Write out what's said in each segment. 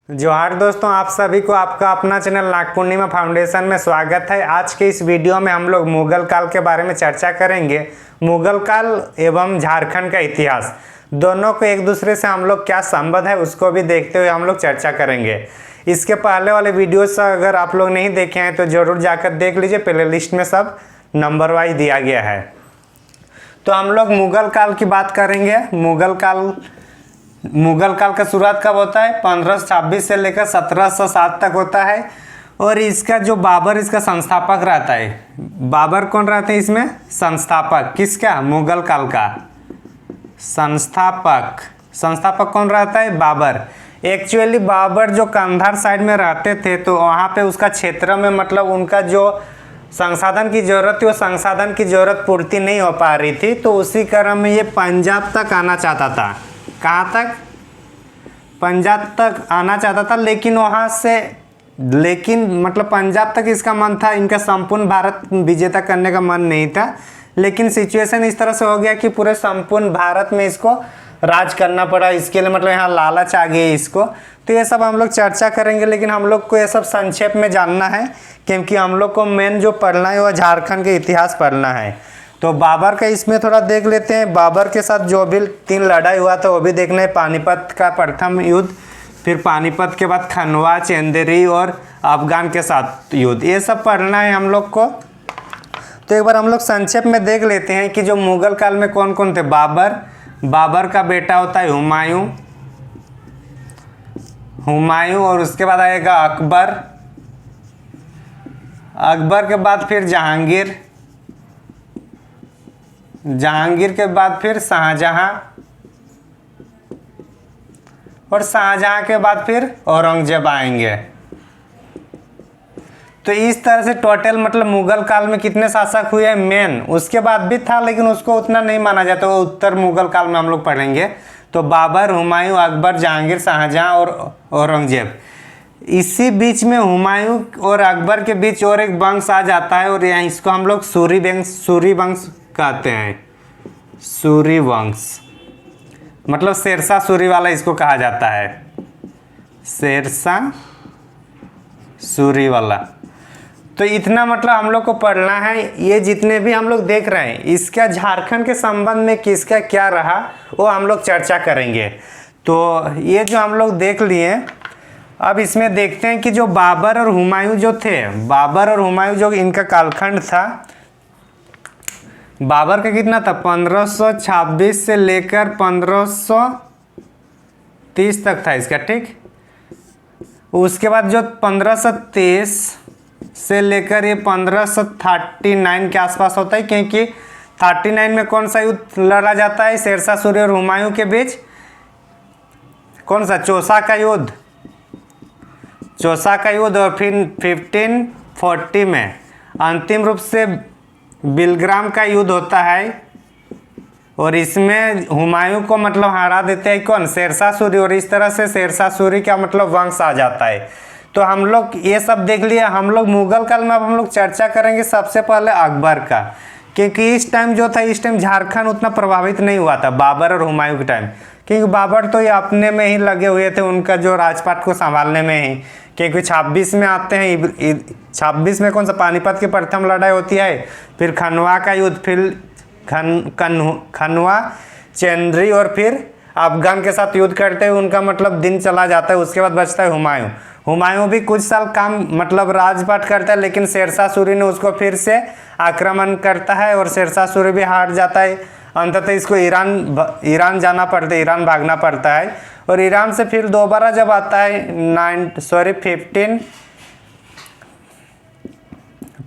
जोहार दोस्तों, आप सभी को आपका अपना चैनल नागपूर्णिमा फाउंडेशन में स्वागत है। आज के इस वीडियो में हम लोग मुगल काल के बारे में चर्चा करेंगे। मुगल काल एवं झारखंड का इतिहास दोनों को एक दूसरे से हम लोग क्या संबंध है उसको भी देखते हुए हम लोग चर्चा करेंगे। इसके पहले वाले वीडियोस अगर आप लोग नहीं देखे हैं तो ज़रूर जाकर देख लीजिए, प्ले लिस्ट में सब नंबर वाइज दिया गया है। तो हम लोग मुगल काल की बात करेंगे। मुगल काल का शुरुआत कब होता है? 1526 से लेकर 1707 तक होता है। और इसका जो बाबर इसका संस्थापक रहता है। बाबर कौन रहते हैं इसमें? संस्थापक। किसका? मुगल काल का संस्थापक कौन रहता है? बाबर। एक्चुअली बाबर जो कंधार साइड में रहते थे तो वहाँ पे उसका क्षेत्र में मतलब उनका जो संसाधन की ज़रूरत थी वो संसाधन की ज़रूरत पूर्ति नहीं हो पा रही थी, तो उसी क्रम में ये पंजाब तक आना चाहता था। कहाँ तक? पंजाब तक आना चाहता था, लेकिन वहाँ से मतलब पंजाब तक इसका मन था, इनका संपूर्ण भारत विजेता करने का मन नहीं था। लेकिन सिचुएशन इस तरह से हो गया कि पूरे संपूर्ण भारत में इसको राज करना पड़ा। इसके लिए मतलब यहाँ लालच आ गई इसको। तो ये सब हम लोग चर्चा करेंगे, लेकिन हम लोग को ये सब संक्षेप में जानना है क्योंकि हम लोग को मेन जो पढ़ना है वो झारखंड के इतिहास पढ़ना है। तो बाबर का इसमें थोड़ा देख लेते हैं। बाबर के साथ जो भी 3 लड़ाई हुआ था वो भी देखना है। पानीपत का प्रथम युद्ध, फिर पानीपत के बाद खनवा, चंदेरी और अफगान के साथ युद्ध, ये सब पढ़ना है हम लोग को। तो एक बार हम लोग संक्षेप में देख लेते हैं कि जो मुगल काल में कौन कौन थे। बाबर का बेटा होता है हुमायूं और उसके बाद आएगा अकबर के बाद फिर जहांगीर के बाद फिर शाहजहां और शाहजहां के बाद फिर औरंगजेब आएंगे। तो इस तरह से टोटल मतलब मुगल काल में कितने शासक हुए? मेन उसके बाद भी था लेकिन उसको उतना नहीं माना जाता, वो उत्तर मुगल काल में हम लोग पढ़ेंगे। तो बाबर, हुमायूं, अकबर, जहांगीर, शाहजहां और औरंगजेब। इसी बीच में हुमायूं और अकबर के बीच और एक वंश आ जाता है और यहाँ इसको हम लोग सूरी वंश कहते हैं। सूरी वंश मतलब शेरशाह सूरी वाला इसको कहा जाता है। शेरशाह सूरी वाला। तो इतना मतलब हम लोग को पढ़ना है। ये जितने भी हम लोग देख रहे हैं इसका झारखंड के संबंध में किसका क्या रहा वो हम लोग चर्चा करेंगे। तो ये जो हम लोग देख लिए, अब इसमें देखते हैं कि जो बाबर और हुमायूं जो इनका कालखंड था। बाबर का कितना था? 1526 से लेकर 1530 तक था इसका, ठीक। उसके बाद जो 1523 से लेकर ये 1539 के आसपास होता है, क्योंकि 39 में कौन सा युद्ध लड़ा जाता है शेरशाह सूरी और हुमायूं के बीच? कौन सा? चौसा का युद्ध। और फिर 1540 में अंतिम रूप से बिलग्राम का युद्ध होता है और इसमें हुमायूं को मतलब हरा देते हैं कौन? शेरशाह सूरी। और इस तरह से शेरशाह सूरी का मतलब वंश आ जाता है। तो हम लोग ये सब देख लिया। हम लोग मुगल काल में अब हम लोग चर्चा करेंगे सबसे पहले अकबर का, क्योंकि इस टाइम जो था इस टाइम झारखंड उतना प्रभावित नहीं हुआ था बाबर और हुमायूं के टाइम, क्योंकि बाबर तो ये अपने में ही लगे हुए थे उनका जो राजपाट को संभालने में ही। क्योंकि 26 में आते हैं, 26 में कौन सा? पानीपत की प्रथम लड़ाई होती है, फिर खनवा का युद्ध, फिर खनवा, चंदेरी और फिर अफगान के साथ युद्ध करते हुए उनका मतलब दिन चला जाता है। उसके बाद बचता है हुमायूं भी कुछ साल काम मतलब राजपाट करता है, लेकिन शेरशाह सूरी ने उसको फिर से आक्रमण करता है और शेरशाह सूरी भी हार जाता है। अंततः इसको ईरान जाना पड़ता है, ईरान भागना पड़ता है। और ईरान से फिर दोबारा जब आता है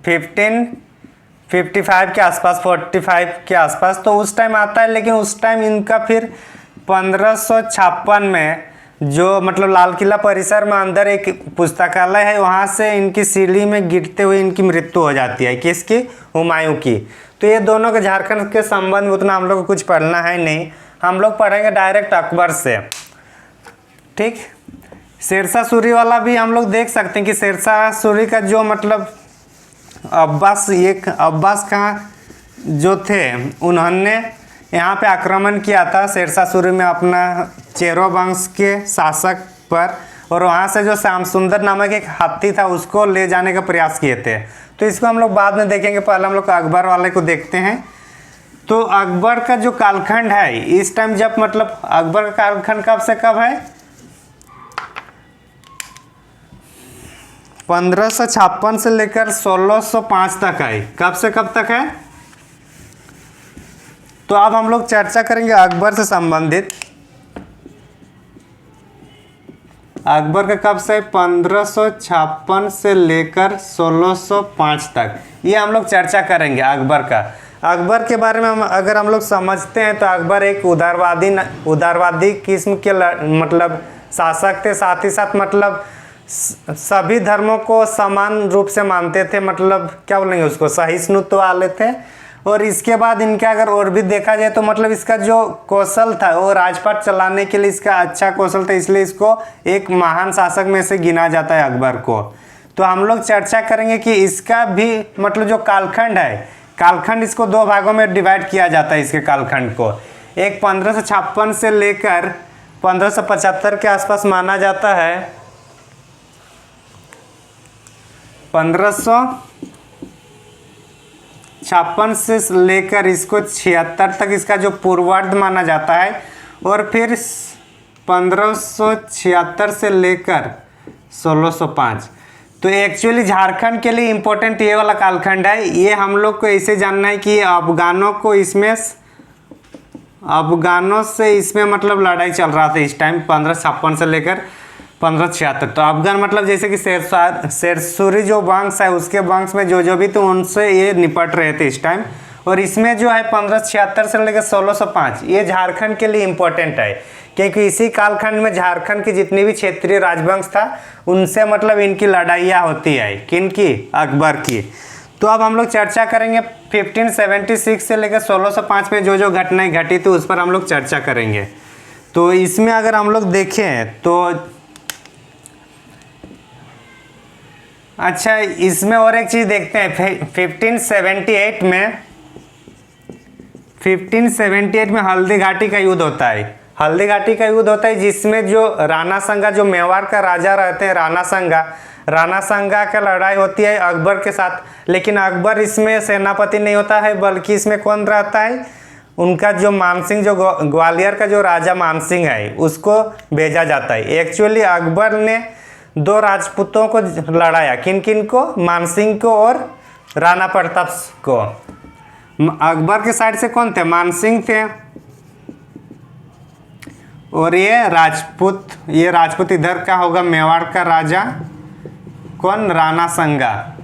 1555 के आसपास, 45 के आसपास, तो उस टाइम आता है। लेकिन उस टाइम इनका फिर 1556 में जो मतलब लाल किला परिसर में अंदर एक पुस्तकालय है, वहाँ से इनकी सीढ़ी में गिरते हुए इनकी मृत्यु हो जाती है। किसकी? हुमायूं की। तो ये दोनों के झारखंड के संबंध में उतना हम लोग को कुछ पढ़ना है नहीं, हम लोग पढ़ेंगे डायरेक्ट अकबर से, ठीक। शेरशाह सूरी वाला भी हम लोग देख सकते हैं कि शेरशाह सूरी का जो मतलब अब्बास खां जो थे उन्होंने यहाँ पे आक्रमण किया था शेरशाह सूरी में अपना चेरो वंश के शासक पर, और वहाँ से जो श्याम सुंदर नामक एक हाथी था उसको ले जाने का प्रयास किए थे। तो इसको हम लोग बाद में देखेंगे, पहले हम लोग अकबर वाले को देखते हैं। तो अकबर का जो कालखंड है इस टाइम, जब मतलब अकबर का कालखंड कब से कब है, 1556 से लेकर 1605 तक है। कब से कब तक है? तो अब हम लोग चर्चा करेंगे अकबर से संबंधित। अकबर का कब से 1556 से लेकर 1605 तक, ये हम लोग चर्चा करेंगे अकबर का। अकबर के बारे में अगर हम लोग समझते हैं तो अकबर एक उदारवादी किस्म के मतलब शासक थे। साथ ही साथ मतलब सभी धर्मों को समान रूप से मानते थे, मतलब क्या बोलेंगे उसको, सहिष्णुत्व वाले थे। और इसके बाद इनका अगर और भी देखा जाए तो मतलब इसका जो कौशल था वो राजपाट चलाने के लिए इसका अच्छा कौशल था, इसलिए इसको एक महान शासक में से गिना जाता है अकबर को। तो हम लोग चर्चा करेंगे कि इसका भी मतलब जो कालखंड है, कालखंड इसको दो भागों में डिवाइड किया जाता है। इसके कालखंड को एक 1556 से लेकर 1575 के आसपास माना जाता है। 1556 से लेकर इसको 76 तक इसका जो पूर्वार्ध माना जाता है, और फिर 1576 से लेकर 1605। तो एक्चुअली झारखंड के लिए इम्पोर्टेंट ये वाला कालखंड है। ये हम लोग को ऐसे जानना है कि अफगानों से इसमें मतलब लड़ाई चल रहा था इस टाइम 1556 से लेकर 1576। तो अफगान मतलब जैसे कि शेरसूरी जो वंश है उसके वंश में जो भी तो उनसे ये निपट रहे थे इस टाइम। और इसमें जो है 1576 से लेकर 1605 ये झारखंड के लिए इम्पोर्टेंट है, क्योंकि इसी कालखंड में झारखंड की जितनी भी क्षेत्रीय राजवंश था उनसे मतलब इनकी लड़ाइयाँ होती है। किनकी? अकबर की। तो अब हम लोग चर्चा करेंगे 1576 से लेकर 1605 में जो घटनाएं घटी थी उस पर हम लोग चर्चा करेंगे। तो इसमें अगर हम लोग देखें तो अच्छा, इसमें और एक चीज़ देखते हैं। 1578 में हल्दी घाटी का युद्ध होता है। हल्दी घाटी का युद्ध होता है जिसमें जो राणा संगा, जो मेवाड़ का राजा रहते हैं, राणा संगा का लड़ाई होती है अकबर के साथ। लेकिन अकबर इसमें सेनापति नहीं होता है, बल्कि इसमें कौन रहता है, उनका जो मानसिंह, जो ग्वालियर का जो राजा मानसिंह है उसको भेजा जाता है। एक्चुअली अकबर ने दो राजपूतों को लड़ाया। किन किन को? मानसिंह को और राणा प्रताप को। अकबर के साइड से कौन थे? मानसिंह थे, और ये राजपूत इधर का होगा मेवाड़ का राजा कौन? राणा संगा।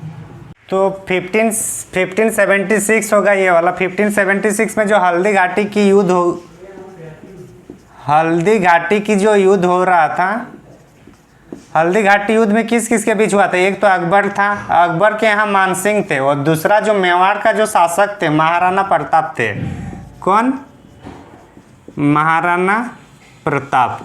तो 1576 होगा ये वाला। 1576 में जो हल्दी घाटी की जो युद्ध हो रहा था, हल्दी घाटी युद्ध में किस किस के बीच हुआ था? एक तो अकबर था, अकबर के यहाँ मानसिंह थे, और दूसरा जो मेवाड़ का जो शासक थे महाराणा प्रताप थे। कौन? महाराणा प्रताप।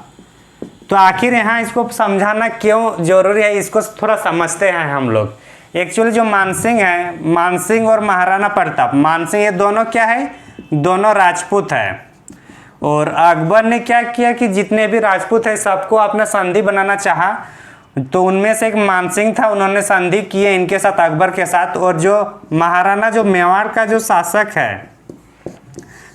तो आखिर यहाँ इसको समझाना क्यों जरूरी है, इसको थोड़ा समझते हैं हम लोग। एक्चुअली जो मानसिंह है, मानसिंह और महाराणा प्रताप, मानसिंह ये दोनों क्या है? दोनों राजपूत है। और अकबर ने क्या किया कि जितने भी राजपूत है सबको अपना संधि बनाना चाहा। तो उनमें से एक मानसिंह था, उन्होंने संधि किए इनके साथ, अकबर के साथ। और जो महाराणा, जो मेवाड़ का जो शासक है,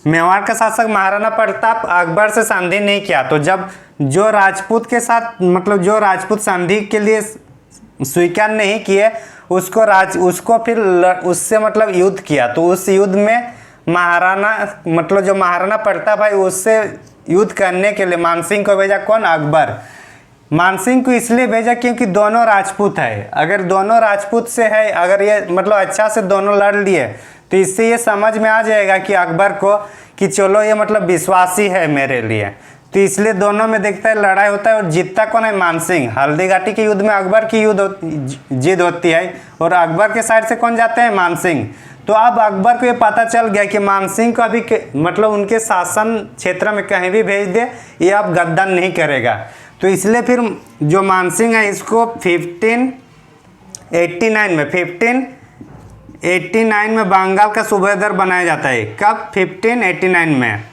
मेवाड़ का शासक महाराणा प्रताप अकबर से संधि नहीं किया। तो जब जो राजपूत के साथ मतलब जो राजपूत संधि के लिए स्वीकार नहीं किए उसको फिर उससे मतलब युद्ध किया। तो उस युद्ध में जो महाराणा प्रताप है उससे युद्ध करने के लिए मानसिंह को भेजा। कौन? अकबर। मानसिंह को इसलिए भेजा क्योंकि दोनों राजपूत है। अगर दोनों राजपूत से है, अगर ये मतलब अच्छा से दोनों लड़ लिए तो इससे ये समझ में आ जाएगा कि अकबर को कि चलो ये मतलब विश्वासी है मेरे लिए। तो इसलिए दोनों में देखता है लड़ाई होता है, और जीतता कौन है? मानसिंह। हल्दी घाटी के युद्ध में अकबर की जीत होती है, और अकबर के साइड से कौन जाते हैं? मानसिंह। तो अब अकबर को ये पता चल गया कि मानसिंह को अभी मतलब उनके शासन क्षेत्र में कहीं भी भेज दे ये अब गद्दार नहीं करेगा। तो इसलिए फिर जो मानसिंह है इसको 1589 में बंगाल का सूबेदार बनाया जाता है। कब? 1589 में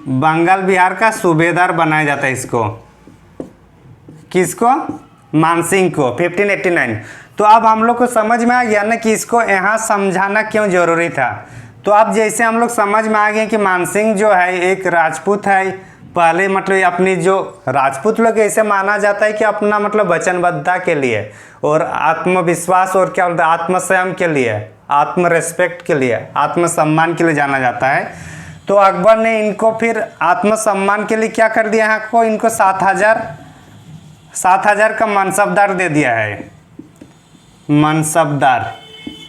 बंगाल बिहार का सूबेदार बनाया जाता है इसको। किसको? मानसिंह को 1589। तो अब हम लोग को समझ में आ गया ना कि इसको यहाँ समझाना क्यों जरूरी था। तो अब जैसे हम लोग समझ में आ गए कि मानसिंह जो है एक राजपूत है, पहले मतलब अपनी जो राजपूत लोग ऐसे माना जाता है कि अपना मतलब वचनबद्धता के लिए और आत्मविश्वास और क्या बोलते हैं आत्मसंयम के लिए, आत्म रेस्पेक्ट के लिए, आत्मसम्मान के लिए जाना जाता है। तो अकबर ने इनको फिर आत्मसम्मान के लिए क्या कर दिया यहाँ को, इनको 7,000 का मनसबदार दे दिया है। मनसबदार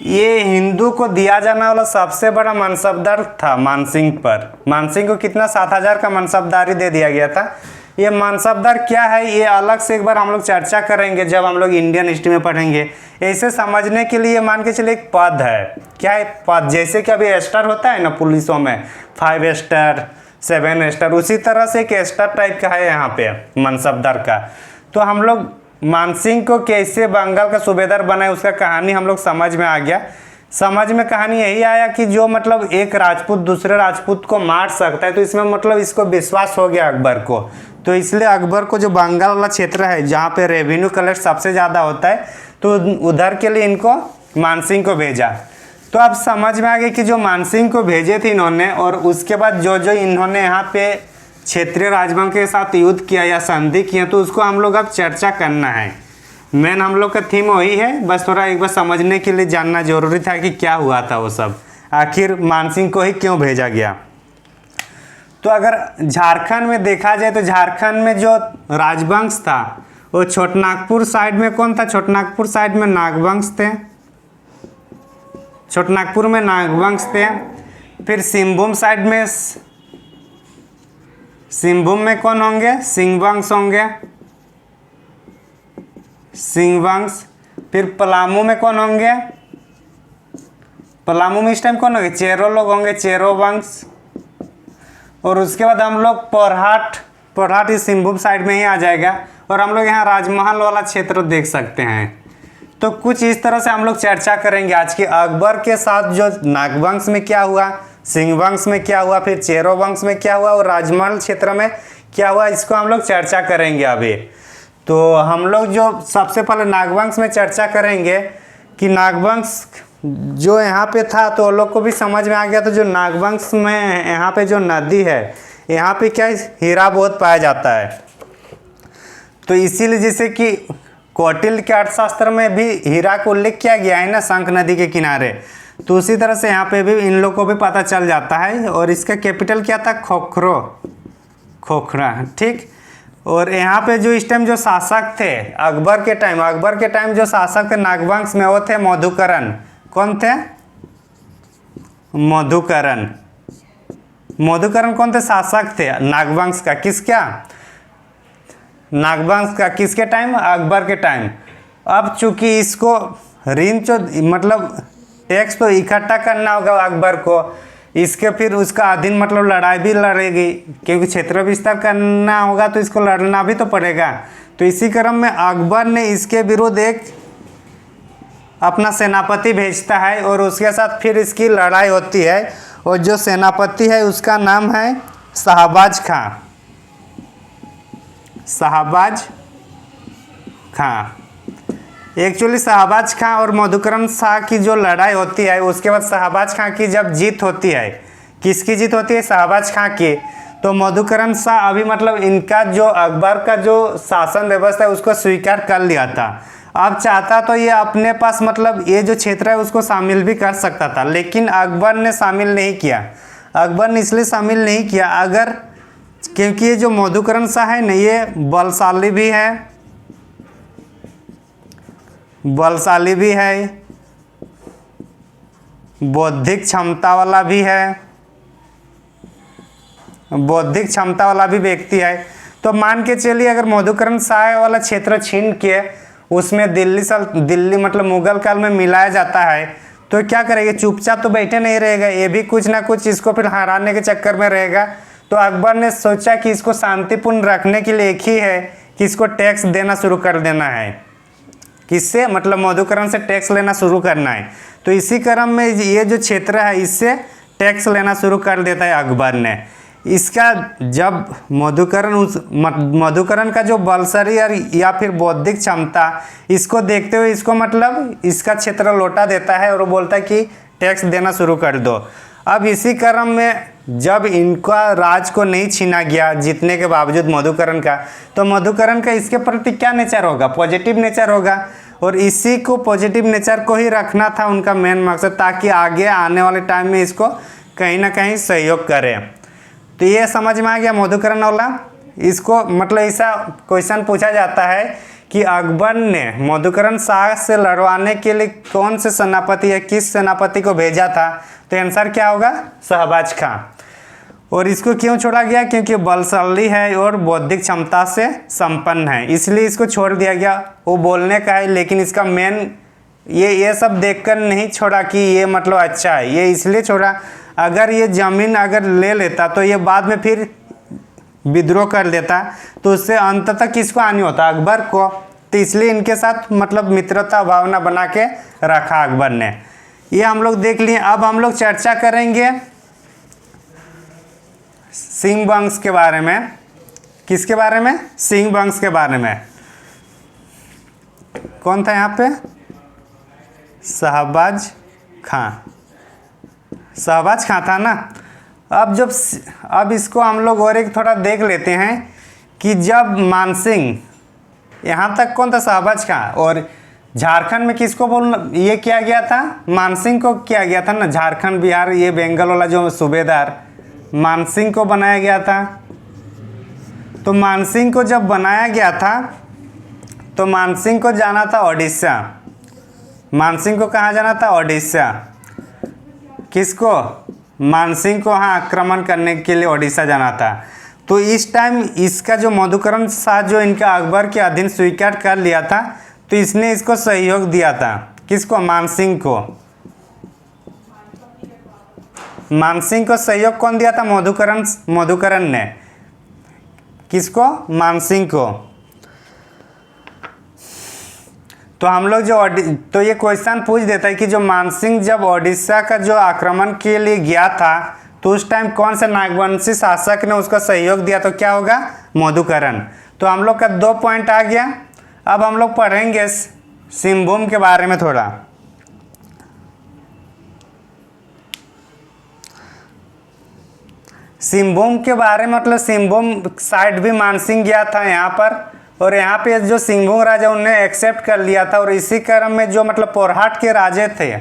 ये हिंदू को दिया जाने वाला सबसे बड़ा मनसबदार था मानसिंह पर। मानसिंह को कितना 7,000 का मनसबदारी दे दिया गया था। ये मनसबदार क्या है ये अलग से एक बार हम लोग चर्चा करेंगे जब हम लोग इंडियन हिस्ट्री में पढ़ेंगे। ऐसे समझने के लिए मान के चलिए एक पद है। क्या है पद? जैसे कि अभी स्टार होता है ना पुलिसों में, 5 स्टार 7 स्टार, उसी तरह से एक स्टार टाइप का है यहाँ पे मनसबदार का। तो हम लोग मानसिंह को कैसे बंगाल का सूबेदार बनाए उसका कहानी हम लोग समझ में आ गया। समझ में कहानी यही आया कि जो मतलब एक राजपूत दूसरे राजपूत को मार सकता है, तो इसमें मतलब इसको विश्वास हो गया अकबर को। तो इसलिए अकबर को जो बंगाल वाला क्षेत्र है जहाँ पे रेवेन्यू कलेक्ट सबसे ज़्यादा होता है, तो उधर के लिए इनको मानसिंह को भेजा। तो अब समझ में आ गया कि जो मानसिंह को भेजे थे इन्होंने, और उसके बाद जो जो इन्होंने यहाँ पे क्षेत्रीय राजवंश के साथ युद्ध किया या संधि किया, तो उसको हम लोग अब चर्चा करना है। मेन हम लोग का थीम वही है, बस थोड़ा एक बार समझने के लिए जानना जरूरी था कि क्या हुआ था वो सब, आखिर मानसिंह को ही क्यों भेजा गया। तो अगर झारखंड में देखा जाए तो झारखंड में जो राजवंश था वो छोटनागपुर साइड में कौन था? छोटनागपुर साइड में नागवंश थे। छोटनागपुर में नागवंश थे। फिर सिंहभूम साइड में, सिंहभूम में कौन होंगे? सिंहवंश होंगे, सिंहवंश। फिर पलामू में कौन होंगे? पलामू में इस टाइम कौन होंगे? चेरो लोग होंगे, चेरो वंश। और उसके बाद हम लोग पोरहाट इस सिंहभूम साइड में ही आ जाएगा। और हम लोग यहाँ राजमहल वाला क्षेत्र देख सकते हैं। तो कुछ इस तरह से हम लोग चर्चा करेंगे आज के अकबर के साथ जो नागवंश में क्या हुआ, सिंह वंश में क्या हुआ, फिर चेरो वंश में क्या हुआ और राजमहल क्षेत्र में क्या हुआ, इसको हम लोग चर्चा करेंगे अभी। तो हम लोग जो सबसे पहले नागवंश में चर्चा करेंगे कि नागवंश जो यहाँ पे था, तो लोग को भी समझ में आ गया। तो जो नागवंश में यहाँ पे जो नदी है, यहाँ पे क्या हीरा बहुत पाया जाता है। तो इसीलिए जैसे कि कौटिल्य के अर्थशास्त्र में भी हीरा को उल्लेख किया गया है ना, शंख नदी के किनारे, तो उसी तरह से यहाँ पे भी इन लोग को भी पता चल जाता है। और इसका कैपिटल क्या था? खोखरा, ठीक। और यहाँ पे जो इस टाइम जो शासक थे अकबर के टाइम जो शासक थे नागवंश में, वो थे मधुकरण। कौन थे? मधुकरण कौन थे? शासक थे नागवंश का। किसका? नागवंश का। किसके टाइम? अकबर के टाइम। अब चूंकि इसको ऋण जो मतलब टैक्स तो इकट्ठा करना होगा अकबर को, इसके फिर उसका अधीन मतलब लड़ाई भी लड़ेगी, क्योंकि क्षेत्र विस्तार करना होगा तो इसको लड़ना भी तो पड़ेगा। तो इसी क्रम में अकबर ने इसके विरुद्ध एक अपना सेनापति भेजता है और उसके साथ फिर इसकी लड़ाई होती है। और जो सेनापति है उसका नाम है शाहबाज खां। एक्चुअली शाहबाज खां और मधुकरण शाह की जो लड़ाई होती है, उसके बाद शाहबाज खां की जब जीत होती है, किसकी जीत होती है? शाहबाज खां की। तो मधुकरण शाह अभी मतलब इनका जो अकबर का जो शासन व्यवस्था है उसको स्वीकार कर लिया था। अब चाहता तो ये अपने पास मतलब ये जो क्षेत्र है उसको शामिल भी कर सकता था, लेकिन अकबर ने शामिल नहीं किया। अकबर ने इसलिए शामिल नहीं किया क्योंकि ये जो मधुकरण शाह है ना, ये बलशाली भी है, बौद्धिक क्षमता वाला भी व्यक्ति है। तो मान के चलिए अगर मधुकरण शाह वाला क्षेत्र छीन के उसमें दिल्ली मतलब मुगल काल में मिलाया जाता है, तो क्या करेगा? चुपचाप तो बैठे नहीं रहेगा, ये भी कुछ ना कुछ इसको फिर हराने के चक्कर में रहेगा। तो अकबर ने सोचा कि इसको शांतिपूर्ण रखने के लिए एक ही है कि इसको टैक्स देना शुरू कर देना है। किससे? मतलब मधुकरण से टैक्स लेना शुरू करना है। तो इसी क्रम में ये जो क्षेत्र है इससे टैक्स लेना शुरू कर देता है अकबर ने। इसका जब मधुकरण का जो बलशाली या फिर बौद्धिक क्षमता, इसको देखते हुए इसको मतलब इसका क्षेत्र लौटा देता है और वो बोलता है कि टैक्स देना शुरू कर दो। अब इसी क्रम में जब इनका राज को नहीं छीना गया जीतने के बावजूद मधुकरण का, तो मधुकरण का इसके प्रति क्या नेचर होगा, पॉजिटिव नेचर होगा। और इसी को पॉजिटिव नेचर को ही रखना था उनका मेन मकसद, ताकि आगे आने वाले टाइम में इसको कहीं ना कहीं सहयोग करें। तो ये समझ में आ गया मधुकरण वाला। इसको मतलब ऐसा क्वेश्चन पूछा जाता है कि अकबर ने मधुकरण शाह से लड़वाने के लिए कौन से सेनापति या किस सेनापति को भेजा था, तो आंसर क्या होगा, शहबाज खां। और इसको क्यों छोड़ा गया, क्योंकि बलशाली है और बौद्धिक क्षमता से संपन्न है, इसलिए इसको छोड़ दिया गया। वो बोलने का है, लेकिन इसका मेन ये सब देखकर नहीं छोड़ा कि ये मतलब अच्छा है, ये इसलिए छोड़ा अगर ये ज़मीन अगर ले लेता तो ये बाद में फिर विद्रोह कर देता, तो उससे अंत तक किसको हानि होता, अकबर को। तो इसलिए इनके साथ मतलब मित्रता भावना बना के रखा अकबर ने। ये हम लोग देख लिए। अब हम लोग चर्चा करेंगे सिंह वंश के बारे में। किसके बारे में, सिंह वंश के बारे में। कौन था यहाँ पे, शहबाज खां। शहबाज खां था ना। अब इसको हम लोग और एक थोड़ा देख लेते हैं कि जब मानसिंह, यहाँ तक कौन था, शहबाज खां। और झारखंड में किसको ये किया गया था, मानसिंह को किया गया था ना। झारखंड बिहार ये बंगाल वाला जो सूबेदार मानसिंह को बनाया गया था। तो मानसिंह को जब बनाया गया था तो मानसिंह को जाना था ओडिशा। मानसिंह को कहाँ जाना था, ओडिशा। किसको, मानसिंह को हाँ आक्रमण करने के लिए ओडिशा जाना था। तो इस टाइम इसका जो मधुकरण शाह जो इनका अकबर के अधीन स्वीकार कर लिया था, तो इसने इसको सहयोग दिया था। किसको, मानसिंह को। मानसिंह को सहयोग कौन दिया था, मधुकरण ने। किसको, मानसिंह को। तो हम लोग तो ये क्वेश्चन पूछ देता है कि जो मानसिंह जब ओडिशा का जो आक्रमण के लिए गया था, तो उस टाइम कौन से नागवंशी शासक ने उसका सहयोग दिया, तो क्या होगा, मधुकरण। तो हम लोग का 2 पॉइंट आ गया। अब हम लोग पढ़ेंगे सिंहभूम के बारे में थोड़ा। सिंहभूम के बारे में मतलब सिंहभूम साइड भी मानसिंह गया था यहाँ पर, और यहाँ पे जो सिंहभूम राजा उन्हें एक्सेप्ट कर लिया था। और इसी क्रम में जो मतलब पोरहाट के राजे थे,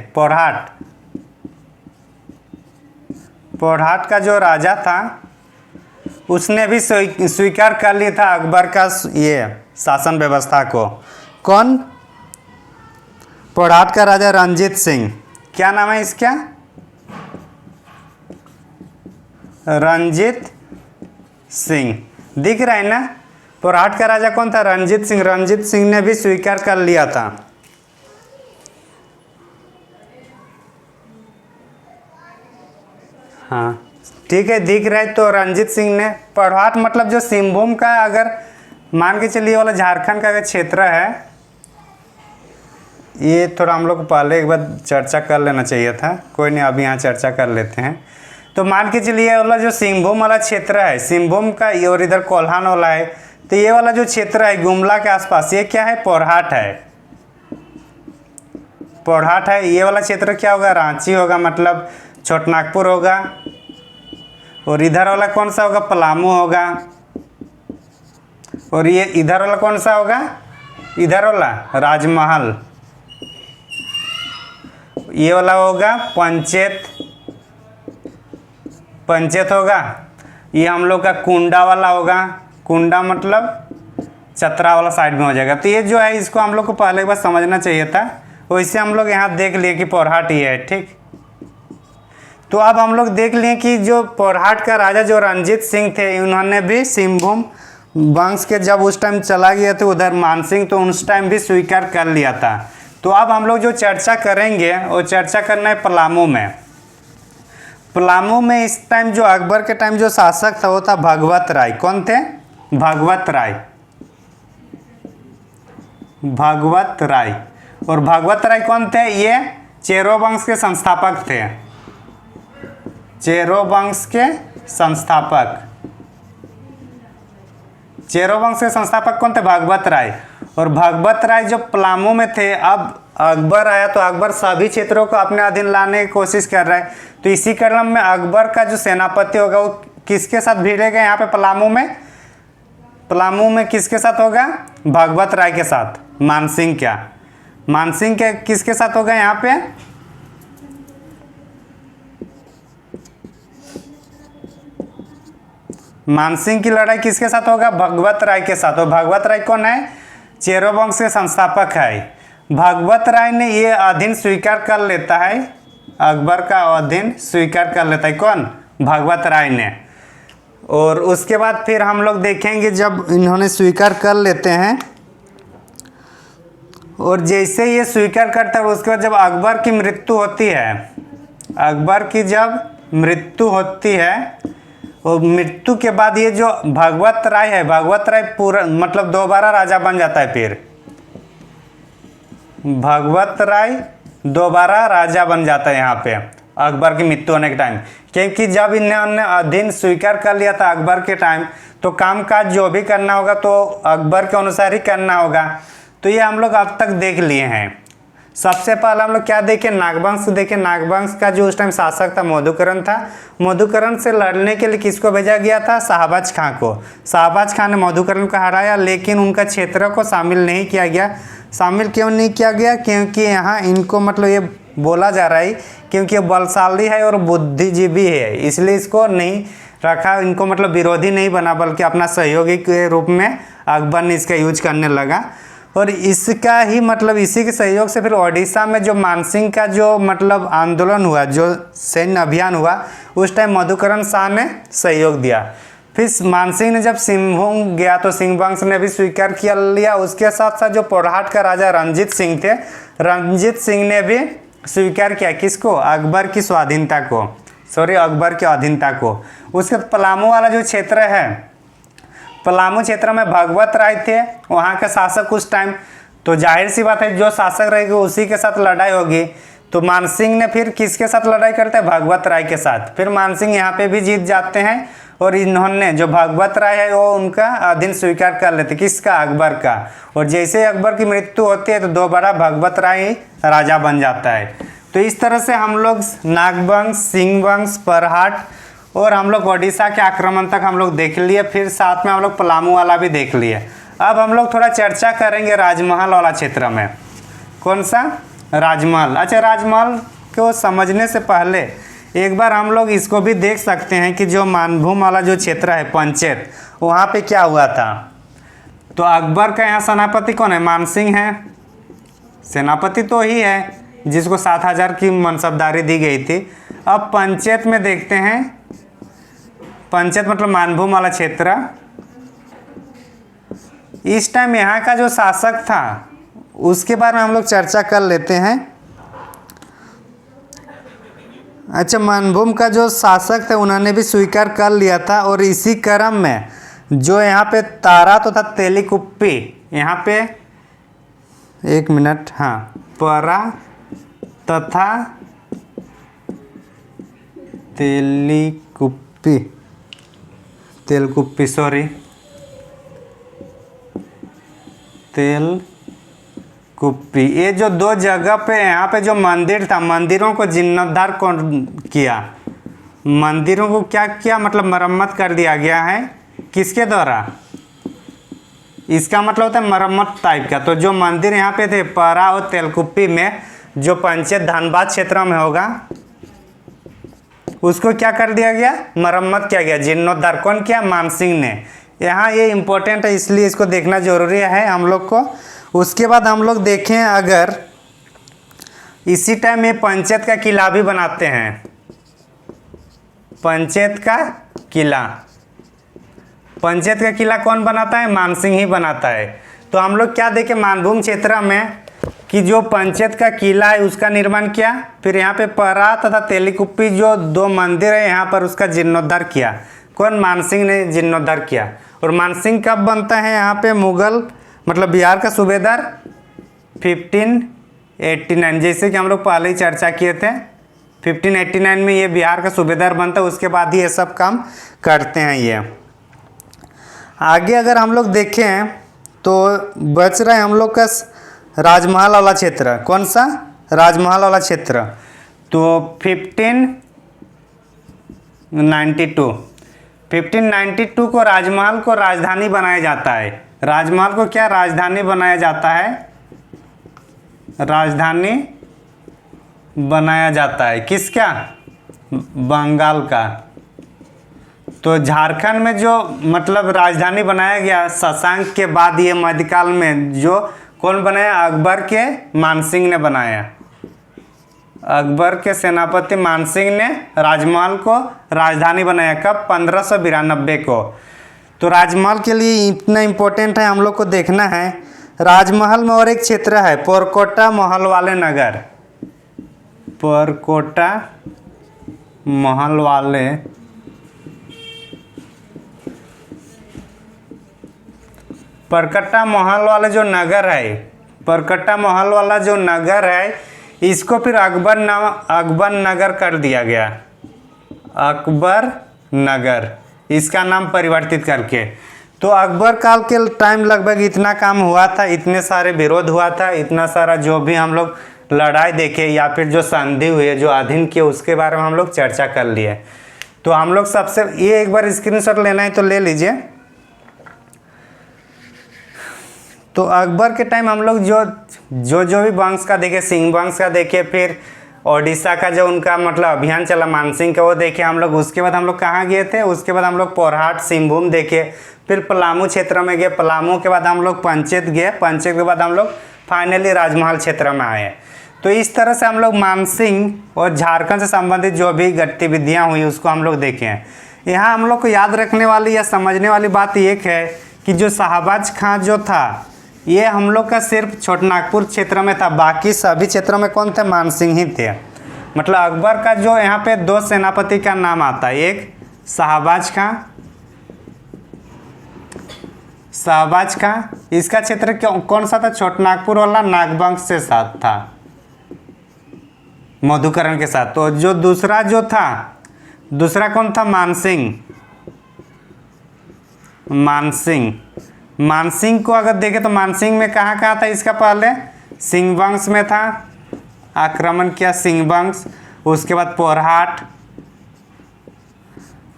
पोरहाट का जो राजा था उसने भी स्वीकार कर लिया था अकबर का ये शासन व्यवस्था को। कौन, पोरहाट का राजा रंजीत सिंह। क्या नाम है इसका, रंजीत सिंह। दिख रहा है ना, पोरहाट का राजा कौन था, रंजीत सिंह। रंजीत सिंह ने भी स्वीकार कर लिया था। हाँ ठीक है, दिख रहा है। तो रंजीत सिंह ने, पोरहाट मतलब जो सिंहभूम का, अगर मान के चलिए वाला झारखंड का अगर क्षेत्र है, ये थोड़ा हम लोग को पहले एक बार चर्चा कर लेना चाहिए था, कोई नहीं अभी यहाँ चर्चा कर लेते हैं। तो मान के चलिए वाला जो सिंहभूम वाला क्षेत्र है, सिंहभूम का, और इधर कोल्हान वाला है, तो ये वाला जो क्षेत्र है गुमला के आसपास, ये क्या है, पोरहाट है। पोरहाट है। ये वाला क्षेत्र क्या होगा, रांची होगा, मतलब छोटनागपुर होगा। और इधर वाला कौन सा होगा, पलामू होगा। और ये इधर वाला कौन सा होगा, इधर वाला राजमहल। ये वाला होगा पंचेत होगा। ये हम लोग का कुंडा वाला होगा। कुंडा मतलब चतरा वाला साइड में हो जाएगा। तो ये जो है इसको हम लोग को पहले एक बार समझना चाहिए था। वैसे हम लोग यहाँ देख लिए कि पोरहाट ये है, ठीक। तो अब हम लोग देख लिए कि जो पोरहाट का राजा जो रंजीत सिंह थे, उन्होंने भी सिंहभूम वंश के जब उस टाइम चला गया था उधर मानसिंह, तो उस टाइम भी स्वीकार कर लिया था। तो अब हम लोग जो चर्चा करेंगे वो चर्चा करना है पलामू में। पलामू में इस टाइम जो अकबर के टाइम जो शासक था वो था भगवत राय। कौन थे, भगवत राय। भगवत राय। और भगवत राय कौन थे, ये चेरो वंश के संस्थापक थे। चेरो वंश के संस्थापक, चेरो वंश के संस्थापक कौन थे? भगवत राय। और भगवत राय जो पलामू में थे, अब अकबर आया तो अकबर सभी क्षेत्रों को अपने अधीन लाने की कोशिश कर रहा है। तो इसी क्रम में अकबर का जो सेनापति होगा वो किसके साथ भिड़ेगा यहाँ पे पलामू में? पलामू में किसके साथ होगा? भगवत राय के साथ। मानसिंह क्या? मानसिंह के किसके साथ होगा यहाँ पे? मानसिंह की लड़ाई किसके साथ होगा? भगवत राय के साथ। और भगवत राय कौन है? चेरो वंश के संस्थापक है। भगवत राय ने ये अधीन स्वीकार कर लेता है, अकबर का अधीन स्वीकार कर लेता है। कौन? भगवत राय ने। और उसके बाद फिर हम लोग देखेंगे जब इन्होंने स्वीकार कर लेते हैं, और जैसे ये स्वीकार करता है उसके बाद जब अकबर की मृत्यु होती है, अकबर की जब मृत्यु होती है, और मृत्यु के बाद ये जो भगवत राय है, भगवत राय पूरा मतलब दोबारा राजा बन जाता है। फिर भगवत राय दोबारा राजा बन जाता है यहाँ पे अकबर की मृत्यु होने के टाइम, क्योंकि जब इन्होंने अधीन स्वीकार कर लिया था अकबर के टाइम, तो कामकाज जो भी करना होगा तो अकबर के अनुसार ही करना होगा। तो ये हम लोग अब तक देख लिए हैं। सबसे पहले हम लोग क्या देखें? नागवंश देखें। नागवंश का जो उस टाइम शासक था मधुकरण था। मधुकरण से लड़ने के लिए किसको भेजा गया था? शाहबाज खां को। शाहबाज खां ने मधुकरण को हराया, लेकिन उनका क्षेत्र को शामिल नहीं किया गया। शामिल क्यों नहीं किया गया? क्योंकि यहाँ इनको मतलब ये बोला जा रहा है क्योंकि ये बलशाली है और बुद्धिजीवी है, इसलिए इसको नहीं रखा। इनको मतलब विरोधी नहीं बना, बल्कि अपना सहयोगी के रूप में अकबर ने इसका यूज करने लगा। और इसका ही मतलब इसी के सहयोग से फिर ओडिशा में जो मानसिंह का जो मतलब आंदोलन हुआ, जो सैन्य अभियान हुआ, उस टाइम मधुकरण शाह ने सहयोग दिया। फिर मानसिंह ने जब सिंहभूम गया तो सिंह वंश ने भी स्वीकार किया लिया। उसके साथ साथ जो पोरहाट का राजा रंजीत सिंह थे, रंजीत सिंह ने भी स्वीकार किया किसको? अकबर की स्वाधीनता को, सॉरी अकबर की अधीनता को। उसके पलामू वाला जो क्षेत्र है, पलामू क्षेत्र में भगवत राय थे वहाँ के शासक उस टाइम, तो जाहिर सी बात है जो शासक रहेगी उसी के साथ लड़ाई होगी। तो मानसिंह ने फिर किसके साथ लड़ाई करते हैं? भगवत राय के साथ। फिर मानसिंह यहाँ पे भी जीत जाते हैं, और इन्होंने जो भगवत राय है वो उनका अधीन स्वीकार कर लेते। किसका? अकबर का। और जैसे अकबर की मृत्यु होती है तो दोबारा भगवत राय ही राजा बन जाता है। तो इस तरह से हम लोग नागवंश, सिंह वंश, परहाट और हम लोग ओडिशा के आक्रमण तक हम लोग देख लिए। फिर साथ में हम लोग पलामू वाला भी देख लिए। अब हम लोग थोड़ा चर्चा करेंगे राजमहल वाला क्षेत्र में। कौन सा? राजमहल। अच्छा, राजमहल को समझने से पहले एक बार हम लोग इसको भी देख सकते हैं कि जो मानभूम वाला जो क्षेत्र है पंचेत, वहाँ पे क्या हुआ था। तो अकबर का यहाँ सेनापति कौन है? मानसिंह है। सेनापति तो ही है जिसको 7000 की मनसबदारी दी गई थी। अब पंचेत में देखते हैं, पंचेत मतलब मानभूम वाला क्षेत्र। इस टाइम यहाँ का जो शासक था उसके बारे में हम लोग चर्चा कर लेते हैं। अच्छा, मानभूम का जो शासक थे उन्होंने भी स्वीकार कर लिया था। और इसी क्रम में जो यहाँ पे तारा तो था तेलिकुप्पी, यहाँ पे एक मिनट, हाँ, परा तथा तेलिकुप्पी, तेलकुप्पी, सॉरी, तेलकुप्पी, ये जो दो जगह पे यहाँ पे जो मंदिर था, मंदिरों को जीर्णोद्धार कौन किया? मंदिरों को क्या किया? मतलब मरम्मत कर दिया गया है। किसके द्वारा? इसका मतलब होता है मरम्मत टाइप का। तो जो मंदिर यहाँ पे थे परा और तेलकुप्पी में, जो पंचेत धनबाद क्षेत्र में होगा, उसको क्या कर दिया गया? मरम्मत किया गया, जीर्णोद्धार। कौन किया? मानसिंह ने। यहाँ ये इम्पोर्टेंट है, इसलिए इसको देखना जरूरी है हम लोग को। उसके बाद हम लोग देखें, अगर इसी टाइम ये पंचेत का किला भी बनाते हैं, पंचेत का किला, पंचेत का किला कौन बनाता है? मानसिंह ही बनाता है। तो हम लोग क्या देखें मानभूम क्षेत्र में कि जो पंचेत का किला है उसका निर्माण किया। फिर यहाँ पे परा तथा तेलिकुप्पी जो दो मंदिर है यहाँ पर उसका जीर्णोद्धार किया। कौन? मानसिंह ने जीर्णोद्धार किया। और मानसिंह कब बनता है यहाँ पे? मुगल मतलब बिहार का सूबेदार 1589, जैसे कि हम लोग पहले ही चर्चा किए थे। 1589 में ये बिहार का सूबेदार बनता है, उसके बाद ही ये सब काम करते हैं ये। आगे अगर हम लोग देखें तो बच रहा है हम लोग का राजमहल वाला क्षेत्र। कौन सा? राजमहल वाला क्षेत्र। तो 1592 को राजमहल को राजधानी बनाया जाता है। राजमहल को क्या राजधानी बनाया जाता है? राजधानी बनाया जाता है किसका? बंगाल का। तो झारखंड में जो मतलब राजधानी बनाया गया शशांक के बाद, ये मध्यकाल में जो कौन बनाया? अकबर के मानसिंह ने बनाया। अकबर के सेनापति मानसिंह ने राजमहल को राजधानी बनाया। कब? 1592 को। तो राजमहल के लिए इतना इम्पोर्टेंट है हम लोग को देखना है। राजमहल में और एक क्षेत्र है पोरकोटा महल वाले नगर। पोरकोटा महल वाले परकट्टा महल वाला जो नगर है, परकट्टा महल वाला जो नगर है, इसको फिर अकबर नगर कर दिया गया। अकबर नगर, इसका नाम परिवर्तित करके। तो अकबर काल के टाइम लगभग इतना काम हुआ था, इतने सारे विरोध हुआ था, इतना सारा जो भी हम लोग लड़ाई देखे या फिर जो संधि हुई है, जो अधीन किए, उसके बारे में हम लोग चर्चा कर लिए। तो हम लोग सबसे ये एक बार स्क्रीनशॉट लेना है तो ले लीजिए। तो अकबर के टाइम हम लोग जो भी वंश का देखे, सिंह वंश का देखे, फिर ओडिशा का जो उनका मतलब अभियान चला मानसिंह का, वो देखे हम लोग। उसके बाद हम लोग कहाँ गए थे? उसके बाद हम लोग पोरहाट सिंहभूम देखे, फिर पलामू क्षेत्र में गए, पलामू के बाद हम लोग पंचेत गए, पंचेत के बाद हम लोग फाइनली राजमहल क्षेत्र में आए। तो इस तरह से हम लोग मानसिंह और झारखंड से संबंधित जो भी गतिविधियाँ हुई उसको हम लोग देखे हैं। यहाँ हम लोग को याद रखने वाली या समझने वाली बात एक है कि जो शाहबाज खां जो था, ये हम लोग का सिर्फ छोटनागपुर क्षेत्र में था, बाकी सभी क्षेत्रों में कौन थे? मानसिंह ही थे। मतलब अकबर का जो यहाँ पे दो सेनापति का नाम आता है, एक शाहबाज खां, शाहबाज खां, इसका क्षेत्र कौन सा था? छोटनागपुर वाला नागवंश से साथ था, मधुकरण के साथ। तो जो दूसरा जो था, दूसरा कौन था? मानसिंह। मानसिंह को अगर देखें तो मानसिंह में कहाँ था इसका? पहले सिंह वंश में था, आक्रमण किया सिंह वंश। उसके बाद पोरहाट,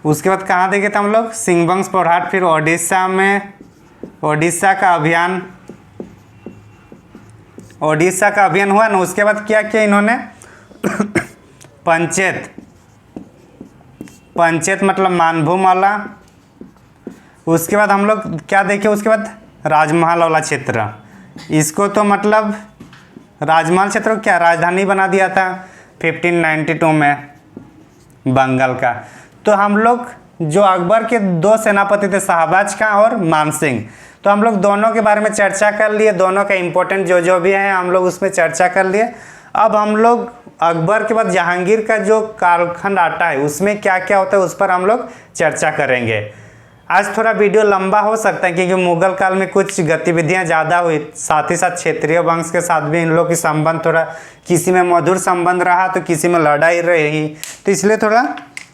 उसके बाद कहाँ देखे थे हम लोग? सिंह वंश, पोरहाट। फिर ओडिशा में, ओडिशा का अभियान हुआ ना। उसके बाद क्या किया इन्होंने? पंचेत मतलब मानभूम वाला। उसके बाद हम लोग क्या देखे? उसके बाद राजमहल वाला क्षेत्र। इसको तो मतलब राजमहल क्षेत्र को क्या राजधानी बना दिया था 1592 में बंगाल का। तो हम लोग जो अकबर के दो सेनापति थे, शाहबाज खां और मानसिंह, तो हम लोग दोनों के बारे में चर्चा कर लिए। दोनों का इम्पोर्टेंट जो भी है हम लोग उसमें चर्चा कर लिए। अब हम लोग अकबर के बाद जहांगीर का जो कालखंड आता है उसमें क्या क्या होता है उस पर हम लोग चर्चा करेंगे। आज थोड़ा वीडियो लंबा हो सकता है क्योंकि मुगल काल में कुछ गतिविधियां ज़्यादा हुई, साथ ही साथ क्षेत्रीय वंश के साथ भी इन लोग की संबंध थोड़ा, किसी में मधुर संबंध रहा तो किसी में लड़ाई रही, तो इसलिए थोड़ा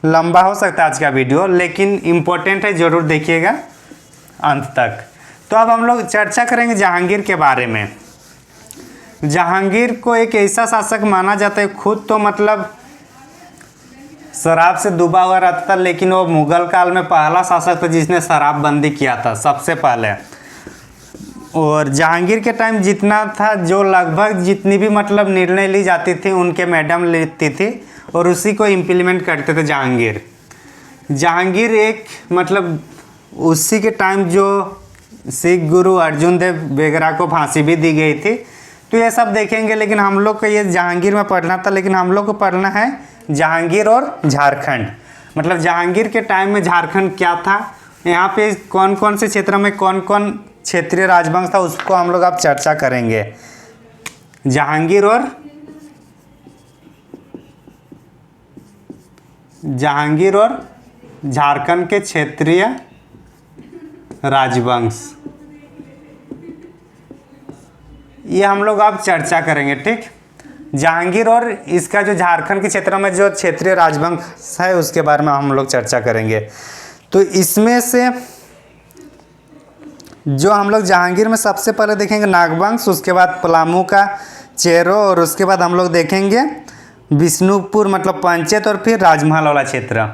लंबा हो सकता है आज का वीडियो, लेकिन इम्पोर्टेंट है, ज़रूर देखिएगा अंत तक। तो अब हम लोग चर्चा करेंगे जहांगीर के बारे में। जहांगीर को एक ऐसा शासक माना जाता है, खुद तो मतलब शराब से डूबा हुआ रहता था, लेकिन वो मुगल काल में पहला शासक था जिसने शराबबंदी किया था सबसे पहले। और जहांगीर के टाइम जितना था, जो लगभग जितनी भी मतलब निर्णय ली जाती थी उनके मैडम लेती थी और उसी को इम्प्लीमेंट करते थे जहांगीर एक मतलब उसी के टाइम जो सिख गुरु अर्जुन देव बेगरा को फांसी भी दी गई थी। तो ये सब देखेंगे, लेकिन हम लोग को ये जहांगीर में पढ़ना था, लेकिन हम लोग को पढ़ना है जहांगीर और झारखंड। मतलब जहांगीर के टाइम में झारखंड क्या था, यहाँ पे कौन कौन से क्षेत्र में कौन कौन क्षेत्रीय राजवंश था, उसको हम लोग अब चर्चा करेंगे। जहांगीर और झारखंड के क्षेत्रीय राजवंश, ये हम लोग अब चर्चा करेंगे, ठीक। जहांगीर और इसका जो झारखंड के क्षेत्र में जो क्षेत्रीय राजवंश है उसके बारे में हम लोग चर्चा करेंगे। तो इसमें से जो हम लोग जहांगीर में सबसे पहले देखेंगे नागवंश, उसके बाद पलामू का चेरो, और उसके बाद हम लोग देखेंगे विष्णुपुर मतलब पंचायत, और फिर राजमहल वाला क्षेत्र।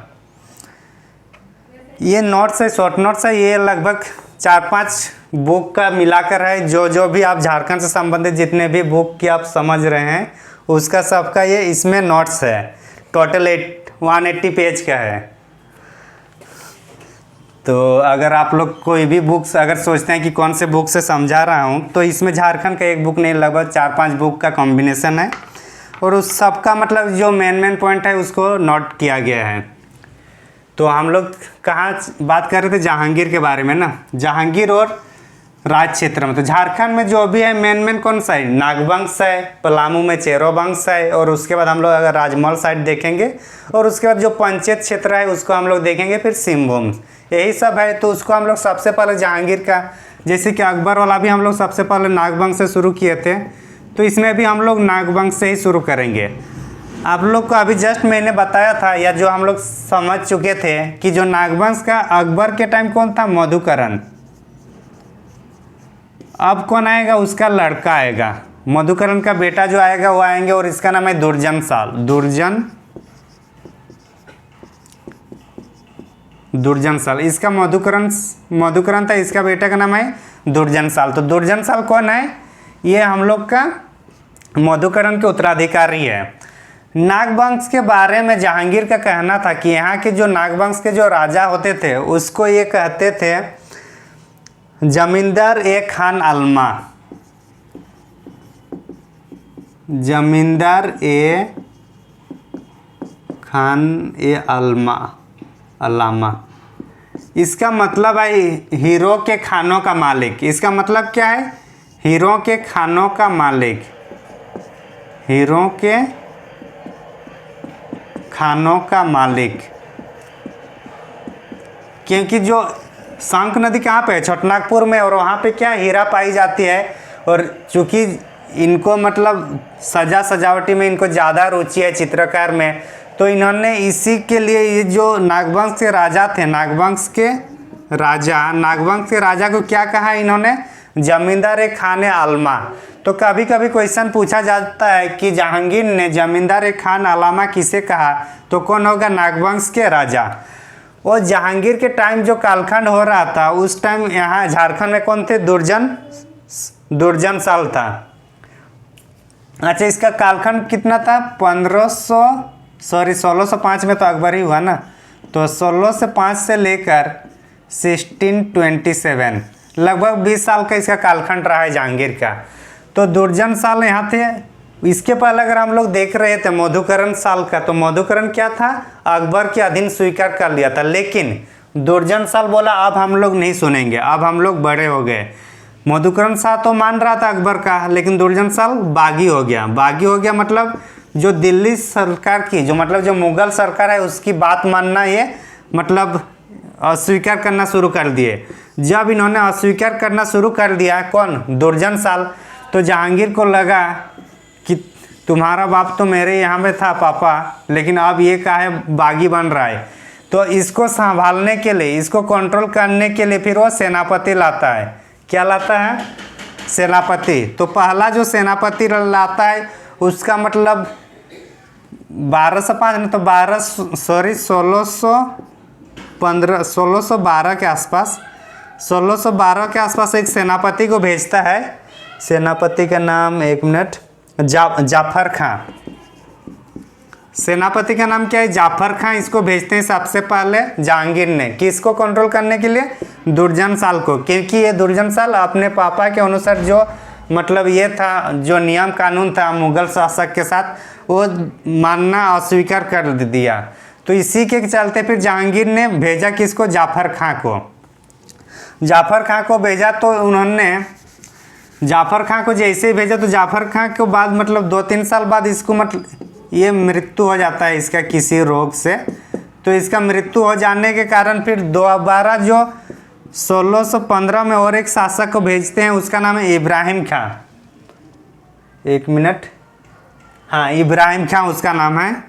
ये नोट्स है, शॉर्ट नोट्स है, ये लगभग 4-5 बुक का मिलाकर है। जो भी आप झारखंड से संबंधित जितने भी बुक की आप समझ रहे हैं उसका सबका ये इसमें नोट्स है। टोटल 180 पेज का है। तो अगर आप लोग कोई भी बुक्स अगर सोचते हैं कि कौन से बुक से समझा रहा हूँ, तो इसमें झारखंड का एक बुक नहीं, लगभग 4-5 बुक का कॉम्बिनेशन है, और उस सब का मतलब जो मेन पॉइंट है उसको नोट किया गया है। तो हम लोग कहाँ बात कर रहे थे? जहांगीर के बारे में ना, जहांगीर और राज क्षेत्र में। तो झारखंड में जो भी है मेन कौन सा है? नागवंश है, पलामू में चेरो वंश है, और उसके बाद हम लोग अगर राजमहल साइड देखेंगे, और उसके बाद जो पंचायत क्षेत्र है उसको हम लोग देखेंगे, फिर सिंहभूम, यही सब है। तो उसको हम लोग सबसे पहले जहांगीर का, जैसे कि अकबर वाला भी हम लोग सबसे पहले नागवंश से शुरू किए थे, तो इसमें भी हम लोग नागवंश से ही शुरू करेंगे। आप लोग को अभी जस्ट मैंने बताया था, या जो हम लोग समझ चुके थे कि जो नागवंश का अकबर के टाइम कौन था? मधुकरण। अब कौन आएगा? उसका लड़का आएगा, मधुकरण का बेटा जो आएगा वो आएंगे, और इसका नाम है दुर्जनशाल। दुर्जनशाल, इसका मधुकरण था, इसका बेटा का नाम है दुर्जनशाल। तो दुर्जनशाल कौन है? ये हम लोग का मधुकरण के उत्तराधिकारी है। नागवंश के बारे में जहांगीर का कहना था कि यहाँ के जो नागवंश के जो राजा होते थे उसको ये कहते थे जमींदार ए खान आलमा। जमींदार ए खान ए अलामा। इसका मतलब है हीरो के खानों का मालिक। इसका मतलब क्या है? हीरो के खानों का मालिक। हीरो के खानों का मालिक। क्योंकि जो शंख नदी कहाँ पे है? छोटनागपुर में, और वहाँ पे क्या हीरा पाई जाती है। और चूँकि इनको मतलब सजावटी में इनको ज़्यादा रुचि है, चित्रकार में, तो इन्होंने इसी के लिए ये जो नागवंश के राजा थे, नागवंश के राजा को क्या कहा इन्होंने? जमींदार ए खान आलमा। तो कभी कभी क्वेश्चन पूछा जाता है कि जहांगीर ने जमींदार ए खान आलमा किसे कहा? तो कौन होगा? नागवंश के राजा। और जहांगीर के टाइम जो कालखंड हो रहा था उस टाइम यहाँ झारखंड में कौन थे? दुर्जनशाल था। अच्छा, इसका कालखंड कितना था? 1605 में तो अकबर ही हुआ ना, तो 1605 से लेकर 1627 लगभग 20 साल का इसका कालखंड रहा है जहांगीर का। तो दुर्जनशाल यहाँ थे। इसके पहले अगर हम लोग देख रहे थे मधुकरण साल का, तो मधुकरण क्या था? अकबर के अधीन स्वीकार कर लिया था, लेकिन दुर्जनशाल बोला अब हम लोग नहीं सुनेंगे, अब हम लोग बड़े हो गए। मधुकरण शाह तो मान रहा था अकबर का, लेकिन दुर्जनशाल बागी हो गया। बागी हो गया मतलब जो दिल्ली सरकार की जो मुगल सरकार है उसकी बात मानना, ये मतलब अस्वीकार करना शुरू कर दिए। जब इन्होंने अस्वीकार करना शुरू कर दिया, कौन? दुर्जनशाल, तो जहांगीर को लगा कि तुम्हारा बाप तो मेरे यहाँ में था पापा, लेकिन अब ये काहे बागी बन रहा है। तो इसको संभालने के लिए, इसको कंट्रोल करने के लिए फिर वो सेनापति लाता है। क्या लाता है? सेनापति। तो पहला जो सेनापति लाता है उसका मतलब 1205 नहीं तो 1612 के आसपास, 1612 के आसपास एक सेनापति को भेजता है। सेनापति का नाम, एक मिनट, जाफर खां। सेनापति का नाम क्या है? जाफर खां। इसको भेजते हैं सबसे पहले जहांगीर ने, किसको कंट्रोल करने के लिए? दुर्जनशाल को, क्योंकि ये दुर्जनशाल अपने पापा के अनुसार जो मतलब ये था, जो नियम कानून था मुगल शासक के साथ, वो मानना अस्वीकार कर दिया। तो इसी के चलते फिर जहांगीर ने भेजा किसको? जाफर खां को। जाफर खां को भेजा, तो उन्होंने जाफर खां को जैसे ही भेजा, तो जाफर खां के बाद मतलब 2-3 साल बाद इसको मतलब ये मृत्यु हो जाता है इसका किसी रोग से। तो इसका मृत्यु हो जाने के कारण फिर दोबारा जो 1615 में और एक शासक को भेजते हैं, उसका नाम है इब्राहिम खां। एक मिनट, हाँ, इब्राहिम खां उसका नाम है।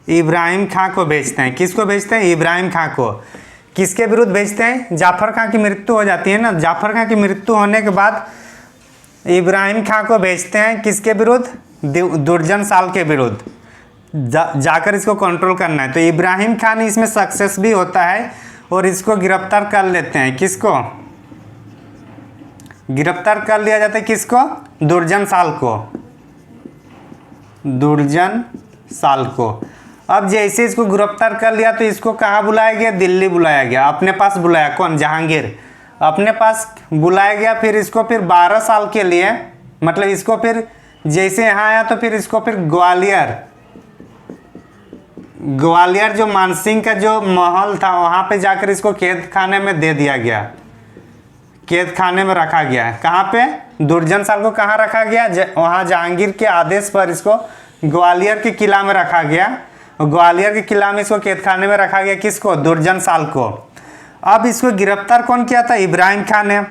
इब्राहिम खां को भेजते हैं। किसको भेजते हैं? इब्राहिम खां को। किसके विरुद्ध भेजते हैं? जाफर खां की मृत्यु हो जाती है ना, जाफर खां की मृत्यु होने के बाद इब्राहिम खां को भेजते हैं किसके विरुद्ध? दुर्जन साल के विरुद्ध जाकर इसको कंट्रोल करना है। तो इब्राहिम खान इसमें सक्सेस भी होता है और इसको गिरफ्तार कर लेते हैं। किसको गिरफ्तार कर लिया जाता है? किसको? दुर्जन साल को। दुर्जन साल को। अब जैसे इसको गिरफ्तार कर लिया तो इसको कहाँ बुलाया गया? दिल्ली बुलाया गया। अपने पास बुलाया। कौन? जहांगीर अपने पास बुलाया गया। फिर इसको फिर 12 साल के लिए, मतलब इसको फिर जैसे यहाँ आया तो फिर इसको फिर ग्वालियर जो मानसिंह का जो महल था वहाँ पे जाकर इसको कैद खाने में दे दिया गया। कैद खाने में रखा गया। कहाँ पे? दुर्जन साल को कहाँ रखा गया? वहाँ जहांगीर के आदेश पर इसको ग्वालियर के किला में रखा गया। ग्वालियर के किला में इसको कैद खाने में रखा गया। किसको? दुर्जन साल को। अब इसको गिरफ्तार कौन किया था? इब्राहिम खान ने।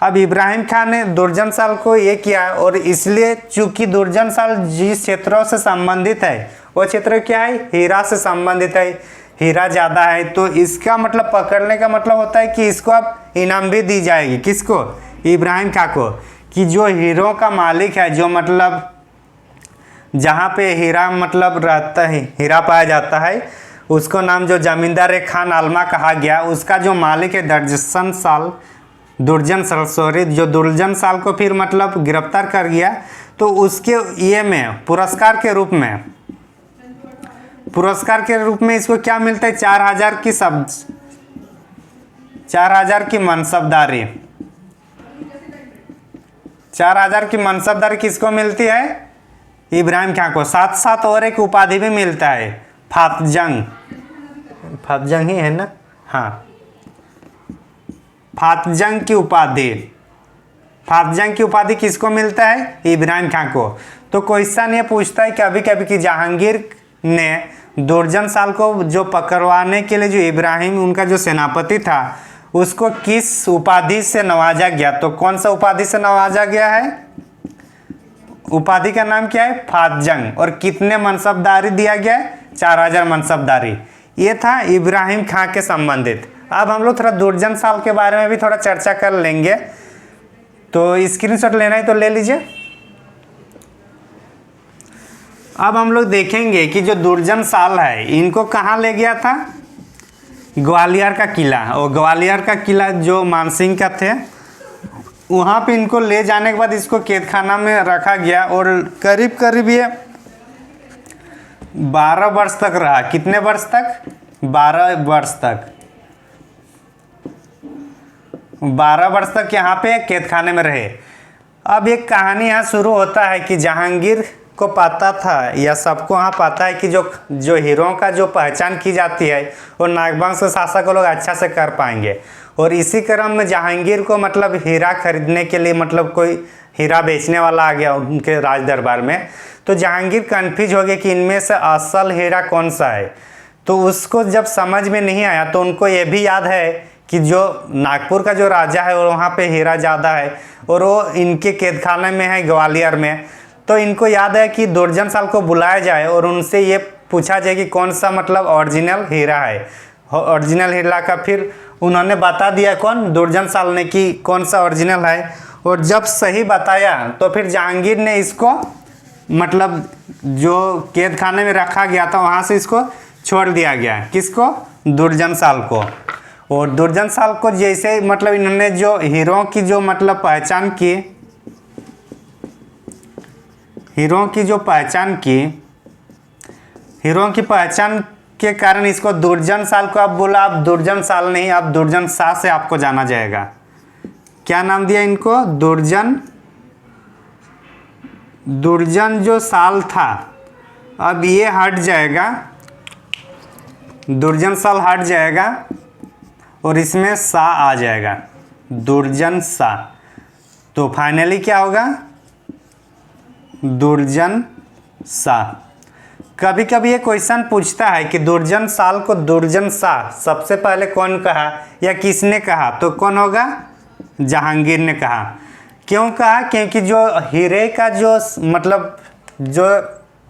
अब इब्राहिम खान ने दुर्जन साल को ये किया, और इसलिए चूंकि दुर्जन साल जिस क्षेत्रों से संबंधित है वो क्षेत्र क्या है? हीरा से संबंधित है। हीरा ज़्यादा है तो इसका मतलब पकड़ने का मतलब होता है कि इसको अब इनाम भी दी जाएगी। किसको? इब्राहिम खां को। कि जो हीरों का मालिक है, जो मतलब जहाँ पे हीरा मतलब रहता है, हीरा पाया जाता है, उसको नाम जो जमींदार खान आलमा कहा गया, उसका जो मालिक है दुर्जन साल को फिर मतलब गिरफ्तार कर गया। तो उसके ये में पुरस्कार के रूप में इसको क्या मिलता है? 4,000 की मनसबदारी। 4,000 की मनसबदारी किसको मिलती है? इब्राहिम खां को। साथ साथ और एक उपाधि भी मिलता है, फातजंग ही है ना? हाँ, फातजंग की उपाधि किसको मिलता है? इब्राहिम खां को। तो क्वेश्चन ये पूछता है कभी कभी कि जहांगीर ने दुर्जन साल को जो पकड़वाने के लिए जो इब्राहिम उनका जो सेनापति था उसको किस उपाधि से नवाजा गया? तो कौन सा उपाधि से नवाजा गया है? उपाधि का नाम क्या है? फातजंग। और कितने मनसबदारी दिया गया है? 4,000 मनसबदारी। ये था इब्राहिम खां के संबंधित। अब हम लोग थोड़ा दुर्जन साल के बारे में भी थोड़ा चर्चा कर लेंगे। तो स्क्रीनशॉट लेना है तो ले लीजिए। अब हम लोग देखेंगे कि जो दुर्जन साल है इनको कहाँ ले गया था? ग्वालियर का किला। और ग्वालियर का किला जो मानसिंह का थे वहाँ पे इनको ले जाने के बाद इसको कैद खाना में रखा गया और करीब करीब ये 12 वर्ष तक रहा। कितने वर्ष तक? 12 वर्ष तक। 12 वर्ष तक यहाँ पे कैद खाने में रहे। अब एक कहानी यहाँ शुरू होता है कि जहांगीर को पता था या सबको वहाँ पता है कि जो हीरों का जो पहचान की जाती है वो नागवंश के शासक लोग अच्छा से कर पाएंगे। और इसी क्रम में जहांगीर को मतलब हीरा खरीदने के लिए मतलब कोई हीरा बेचने वाला आ गया उनके राज दरबार में। तो जहांगीर कन्फ्यूज हो गए कि इनमें से असल हीरा कौन सा है। तो उसको जब समझ में नहीं आया तो उनको ये भी याद है कि जो नागपुर का जो राजा है वहाँ पे हीरा ज़्यादा है और वो इनके कैद खाने में है ग्वालियर में। तो इनको याद है कि दुर्जन साल को बुलाया जाए और उनसे ये पूछा जाए कि कौन सा मतलब ओरिजिनल हीरा है। ओरिजिनल हीरा का फिर उन्होंने बता दिया, कौन? दुर्जन साल ने, कि कौन सा ओरिजिनल है। और जब सही बताया तो फिर जहांगीर ने इसको मतलब जो कैद खाने में रखा गया था वहाँ से इसको छोड़ दिया गया। किसको? दुर्जन साल को। और दुर्जन साल को जैसे मतलब इन्होंने जो हीरों की जो मतलब पहचान की, हीरों की पहचान के कारण इसको दुर्जन साल को अब बोला, अब दुर्जन साल नहीं, अब दुर्जन शाह से आपको जाना जाएगा। क्या नाम दिया इनको? दुर्जन जो साल था अब ये हट जाएगा, दुर्जन साल हट जाएगा और इसमें शाह आ जाएगा, दुर्जन शाह। तो फाइनली क्या होगा? दुर्जन शाह। कभी कभी ये क्वेश्चन पूछता है कि दुर्जन साल को दुर्जन शाह सबसे पहले कौन कहा या किसने कहा? तो कौन होगा? जहांगीर ने कहा। क्यों कहा? क्योंकि जो हीरे का जो मतलब जो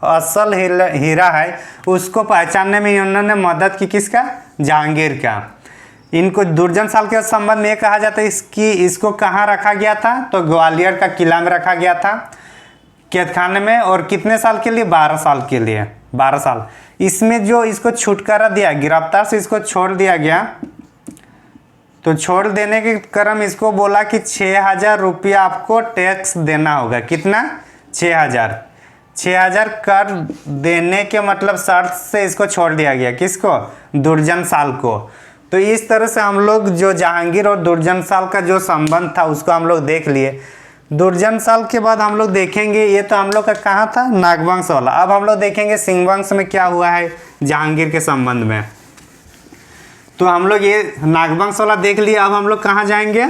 असल हीरा है उसको पहचानने में उन्होंने मदद की, किसका? जहांगीर का। इनको दुर्जन साल के संबंध में कहा जाता है इसको कहाँ रखा गया था? तो ग्वालियर का किला में रखा गया था, कैद खाने में। और कितने साल के लिए? 12 साल के लिए, 12 साल। इसमें जो इसको छुटकारा दिया, गिरफ्तार से इसको छोड़ दिया गया, तो छोड़ देने के क्रम इसको बोला कि 6,000 रुपया आपको टैक्स देना होगा। कितना? 6,000 कर देने के मतलब शर्त से इसको छोड़ दिया गया। किसको? दुर्जन साल को। तो इस तरह से हम लोग जो जहांगीर और दुर्जन साल का जो संबंध था उसको हम लोग देख लिए। दुर्जन साल के बाद हम लोग देखेंगे, ये तो हम लोग का कहाँ था? नागवंश वाला। अब हम लोग देखेंगे सिंहवंश में क्या हुआ है जहांगीर के संबंध में। तो हम लोग ये नागवंश वाला देख लिया। अब हम लोग कहाँ जाएंगे?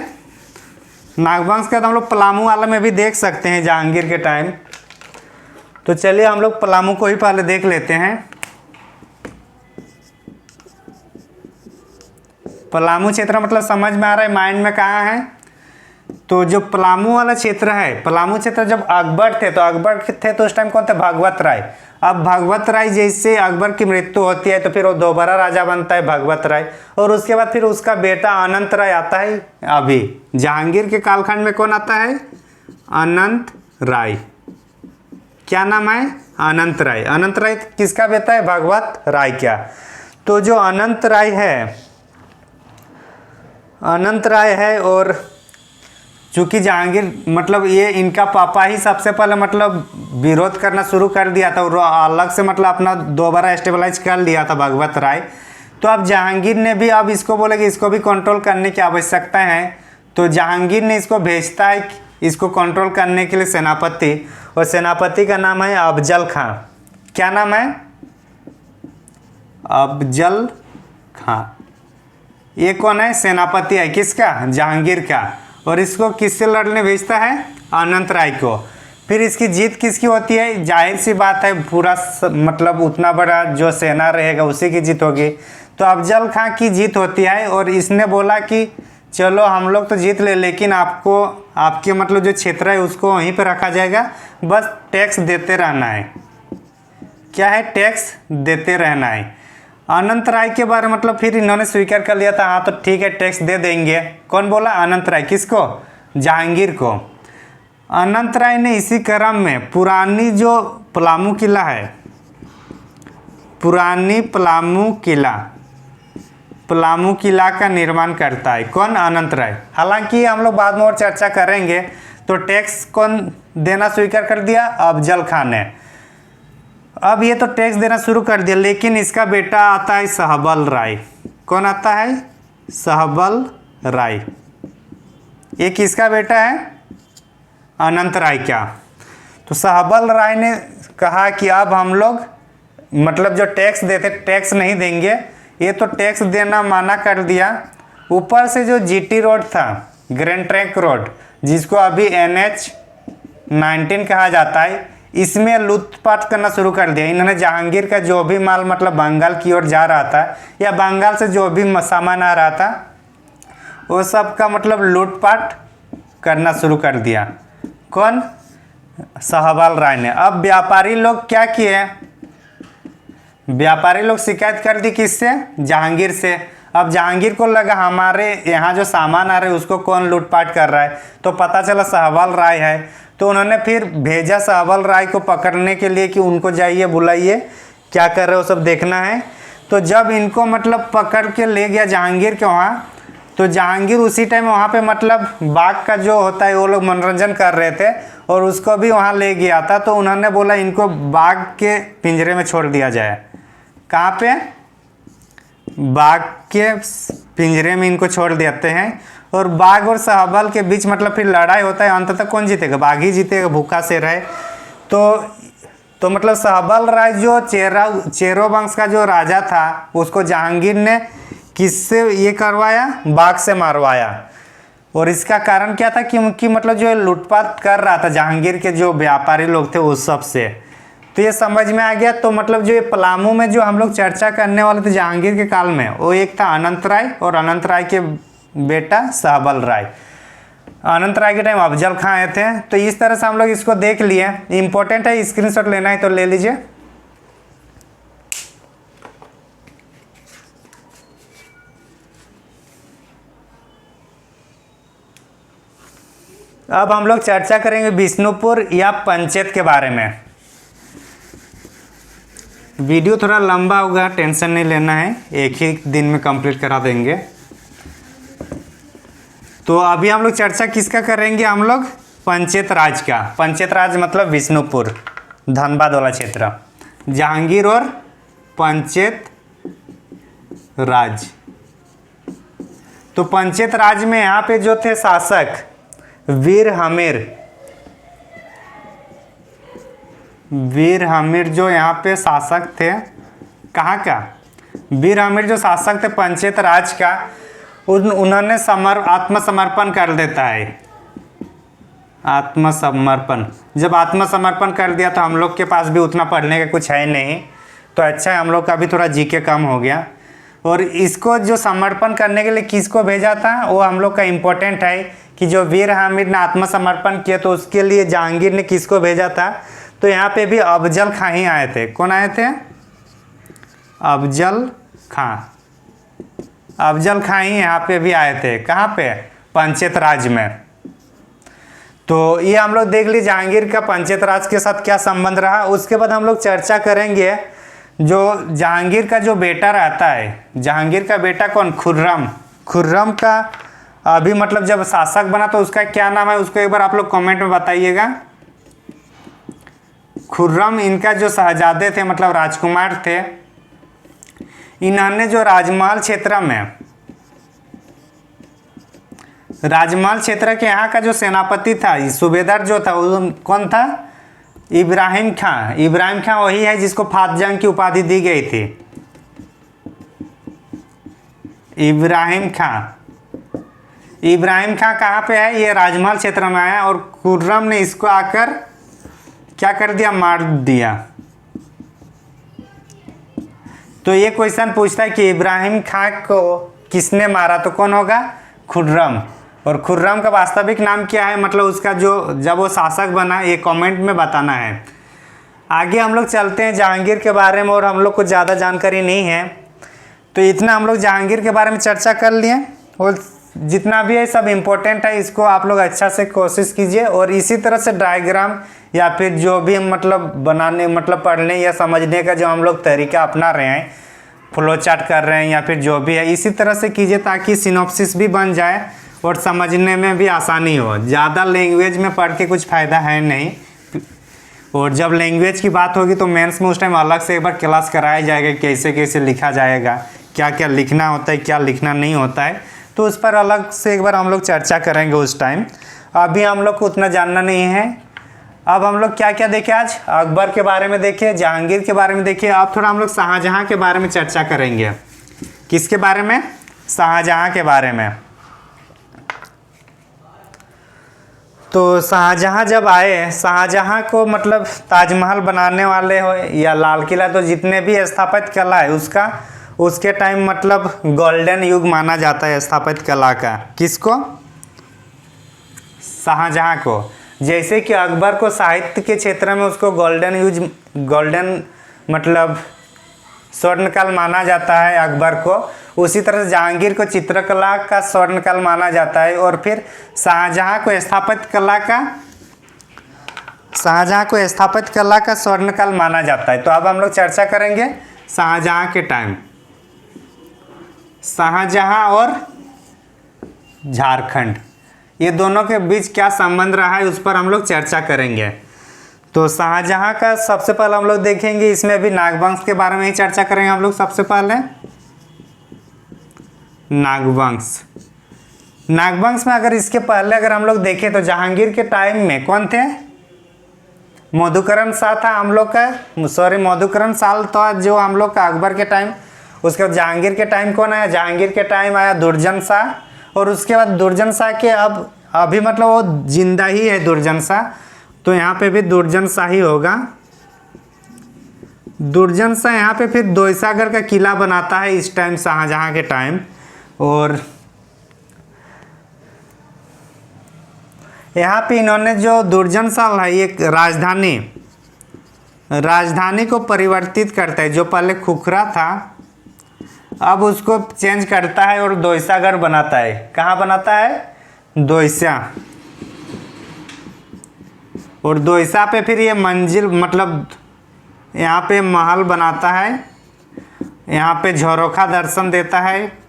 नागवंश का तो हम लोग पलामू वाला में भी देख सकते हैं जहांगीर के टाइम। तो चलिए हम लोग पलामू को ही पहले देख लेते हैं। पलामू क्षेत्र मतलब समझ में आ रहा है माइंड में कहाँ है? तो जो पलामू वाला क्षेत्र है, पलामू क्षेत्र जब अकबर थे तो उस टाइम कौन थे? भगवत राय। अब भगवत राय जैसे अकबर की मृत्यु होती है तो फिर वो दोबारा राजा बनता है भगवत राय, और उसके बाद फिर उसका बेटा अनंत राय आता है। अभी जहांगीर के कालखंड में कौन आता है? अनंत राय। क्या नाम है? अनंत राय। अनंत राय किसका बेटा है? भगवत राय का। तो जो अनंत राय है और चूँकि जहांगीर मतलब ये इनका पापा ही सबसे पहले मतलब विरोध करना शुरू कर दिया था और अलग से मतलब अपना दोबारा स्टेबलाइज कर लिया था भगवत राय। तो अब जहांगीर ने भी अब इसको बोला कि इसको भी कंट्रोल करने की आवश्यकता है। तो जहांगीर ने इसको भेजता है इसको कंट्रोल करने के लिए सेनापति, और सेनापति का नाम है अफजल खां। क्या नाम है? अफजल खां। ये कौन है? सेनापति है। किसका? जहांगीर का। और इसको किससे लड़ने भेजता है? अनंत राय को। फिर इसकी जीत किसकी होती है? जाहिर सी बात है पूरा मतलब उतना बड़ा जो सेना रहेगा उसी की जीत होगी। तो अफजल खां की जीत होती है और इसने बोला कि चलो हम लोग तो जीत ले, लेकिन आपको आपके मतलब जो क्षेत्र है उसको वहीं पर रखा जाएगा, बस टैक्स देते रहना है। क्या है? टैक्स देते रहना है। अनंत राय के बारे में मतलब फिर इन्होंने स्वीकार कर लिया था, हाँ तो ठीक है टैक्स दे देंगे। कौन बोला? अनंत राय। किसको? जहांगीर को। अनंत राय ने इसी क्रम में पुरानी जो पलामू किला है, पुरानी पलामू किला का निर्माण करता है। कौन? अनंत राय। हालांकि हम लोग बाद में और चर्चा करेंगे। तो टैक्स कौन देना स्वीकार कर दिया? अफजल खान ने। अब ये तो टैक्स देना शुरू कर दिया, लेकिन इसका बेटा आता है सहबल राय। कौन आता है? सहबल राय। ये किसका बेटा है? अनंत राय का। तो सहबल राय ने कहा कि अब हम लोग मतलब जो टैक्स देते टैक्स नहीं देंगे, ये तो टैक्स देना माना कर दिया। ऊपर से जो जीटी रोड था, ग्रैंड ट्रंक रोड, जिसको अभी NH-19 कहा जाता है, इसमें लूटपाट करना शुरू कर दिया इन्होंने। जहांगीर का जो भी माल मतलब बंगाल की ओर जा रहा था या बंगाल से जो भी सामान आ रहा था वो सब का मतलब लूटपाट करना शुरू कर दिया। कौन? सहबल राय ने। अब व्यापारी लोग क्या किए? व्यापारी लोग शिकायत कर दी किससे? जहांगीर से। अब जहांगीर को लगा हमारे यहाँ जो सामान आ रहे हैं उसको कौन लूटपाट कर रहा है, तो पता चला सहबल राय है। तो उन्होंने फिर भेजा सहबल राय को पकड़ने के लिए कि उनको जाइए बुलाइए, क्या कर रहे हो सब देखना है। तो जब इनको मतलब पकड़ के ले गया जहांगीर के वहाँ, तो जहांगीर उसी टाइम वहाँ पे मतलब बाघ का जो होता है वो लोग मनोरंजन कर रहे थे और उसको भी वहाँ ले गया था। तो उन्होंने बोला इनको बाघ के पिंजरे में छोड़ दिया जाए। कहाँ पे? बाघ के पिंजरे में इनको छोड़ देते हैं। और बाघ और सहबल के बीच मतलब फिर लड़ाई होता है, अंततः कौन जीतेगा? बाघ ही जीतेगा, भूखा शेर है। तो मतलब सहबल राय जो चेरो वंश का जो राजा था उसको जहांगीर ने किससे ये करवाया? बाघ से मारवाया। और इसका कारण क्या था? क्योंकि मतलब जो लूटपाट कर रहा था जहांगीर के जो व्यापारी लोग थे उस सब से। तो ये समझ में आ गया। तो मतलब जो ये पलामू में जो हम लोग चर्चा करने वाले थे जहांगीर के काल में, वो एक था अनंत राय और अनंत राय के बेटा सहबल राय। अनंत राय के टाइम अफजल खां आए थे। तो इस तरह से हम लोग इसको देख लिए। इंपॉर्टेंट है, स्क्रीनशॉट लेना है तो ले लीजिए। अब हम लोग चर्चा करेंगे विष्णुपुर या पंचेत के बारे में। वीडियो थोड़ा लंबा होगा, टेंशन नहीं लेना है, एक ही दिन में कंप्लीट करा देंगे। तो अभी हम लोग चर्चा किसका करेंगे, हम लोग पंचेत राज का। पंचेत राज मतलब विष्णुपुर, धनबाद वाला क्षेत्र, जहांगीर और पंचेत राज। तो पंचेत राज में यहाँ पे जो थे शासक वीर हमीर जो यहाँ पे शासक थे, कहाँ का वीर हमीर जो शासक थे पंचेत राज का, उन्होंने आत्मसमर्पण कर देता है। आत्मसमर्पण, जब आत्मसमर्पण कर दिया तो हम लोग के पास भी उतना पढ़ने का कुछ है नहीं, तो अच्छा है हम लोग का भी थोड़ा जीके कम हो गया। और इसको जो समर्पण करने के लिए किसको भेजा था वो हम लोग का इम्पोर्टेंट है कि जो वीर हामिद ने आत्मसमर्पण किया तो उसके लिए जहांगीर ने किसको भेजा था। तो यहाँ पे भी अफजल खां ही आए थे। कौन आए थे? अफजल खां। अफजल खां ही यहाँ पे भी आए थे। कहाँ पे? पंचेत राज में। तो ये हम लोग देख ली जहांगीर का पंचेत राज के साथ क्या संबंध रहा। उसके बाद हम लोग चर्चा करेंगे जो जहांगीर का जो बेटा रहता है, जहांगीर का बेटा कौन? खुर्रम। खुर्रम का अभी मतलब जब शासक बना तो उसका क्या नाम है, उसको एक बार आप लोग कमेंट में बताइएगा। खुर्रम इनका जो शहजादे थे मतलब राजकुमार थे, इन्होंने जो राजमहल क्षेत्र के यहाँ का जो सेनापति था, सूबेदार जो था वो कौन था? इब्राहिम खां। इब्राहिम खां वही है जिसको फात जंग की उपाधि दी गई थी। इब्राहिम खां। इब्राहिम खां कहाँ पे है? ये राजमहल क्षेत्र में आया और खुर्रम ने इसको आकर क्या कर दिया? मार दिया। तो ये क्वेश्चन पूछता है कि इब्राहिम खां को किसने मारा, तो कौन होगा? खुर्रम। और खुर्रम का वास्तविक नाम क्या है, मतलब उसका जो जब वो शासक बना, ये कमेंट में बताना है। आगे हम लोग चलते हैं जहांगीर के बारे में, और हम लोग को ज़्यादा जानकारी नहीं है तो इतना हम लोग जहांगीर के बारे में चर्चा कर लिए। और जितना भी है सब इम्पोर्टेंट है, इसको आप लोग अच्छा से कोशिश कीजिए। और इसी तरह से डायग्राम या फिर जो भी हम मतलब बनाने मतलब पढ़ने या समझने का जो हम लोग तरीका अपना रहे हैं, फ्लो चार्ट कर रहे हैं या फिर जो भी है, इसी तरह से कीजिए ताकि सिनॉप्सिस भी बन जाए और समझने में भी आसानी हो। ज़्यादा लैंग्वेज में पढ़ के कुछ फ़ायदा है नहीं। और जब लैंग्वेज की बात होगी तो मेंस में उस टाइम अलग से एक बार क्लास कराया जाएगा, कैसे कैसे लिखा जाएगा, क्या क्या लिखना होता है, क्या लिखना नहीं होता है, तो उस पर अलग से एक बार हम लोग चर्चा करेंगे उस टाइम। अभी हम लोग को उतना जानना नहीं है। अब हम लोग क्या क्या देखें आज? अकबर के बारे में देखें, जहांगीर के बारे में देखें। अब थोड़ा हम लोग शाहजहाँ के बारे में चर्चा करेंगे। किसके बारे में? शाहजहाँ के बारे में। तो शाहजहाँ जब आए, शाहजहाँ को मतलब ताजमहल बनाने वाले हो या लाल किला, तो जितने भी स्थापत्य कला है उसके टाइम मतलब गोल्डन युग माना जाता है स्थापत्य कला का। किसको? शाहजहाँ को। जैसे कि अकबर को साहित्य के क्षेत्र में उसको गोल्डन मतलब स्वर्णकाल माना जाता है अकबर को, उसी तरह से जहांगीर को चित्रकला का स्वर्णकाल माना जाता है। और फिर शाहजहाँ को स्थापत्य कला का स्वर्णकाल माना जाता है। तो अब हम लोग चर्चा करेंगे शाहजहाँ के टाइम। शाहजहाँ और झारखंड, ये दोनों के बीच क्या संबंध रहा है उस पर हम लोग चर्चा करेंगे। तो शाहजहाँ का सबसे पहले हम लोग देखेंगे, इसमें भी नागवंश के बारे में ही चर्चा करेंगे हम लोग। सबसे पहले नागवंश में अगर इसके पहले अगर हम लोग देखें तो जहांगीर के टाइम में कौन थे? मधुकरण शाह था हम लोग का, मधुकरण शाह तो जो हम लोग का अकबर के टाइम। उसके बाद जहांगीर के टाइम कौन आया? जहांगीर के टाइम आया दुर्जन शाह। और उसके बाद दुर्जन शाह के अभी मतलब वो जिंदा ही है दुर्जन शाह, तो यहाँ पे भी दुर्जन शाह ही होगा। दुर्जन शाह यहाँ पे फिर दोईसागर का किला बनाता है इस टाइम, शाहजहाँ के टाइम। और यहाँ पे इन्होंने जो दुर्जन साल है एक राजधानी को परिवर्तित करता है। जो पहले खुखरा था अब उसको चेंज करता है और दोयसागढ़ बनाता है। कहाँ बनाता है? दोयसा। और दोयसा पे फिर ये मंजिल मतलब यहाँ पे महल बनाता है, यहाँ पे झरोखा दर्शन देता है।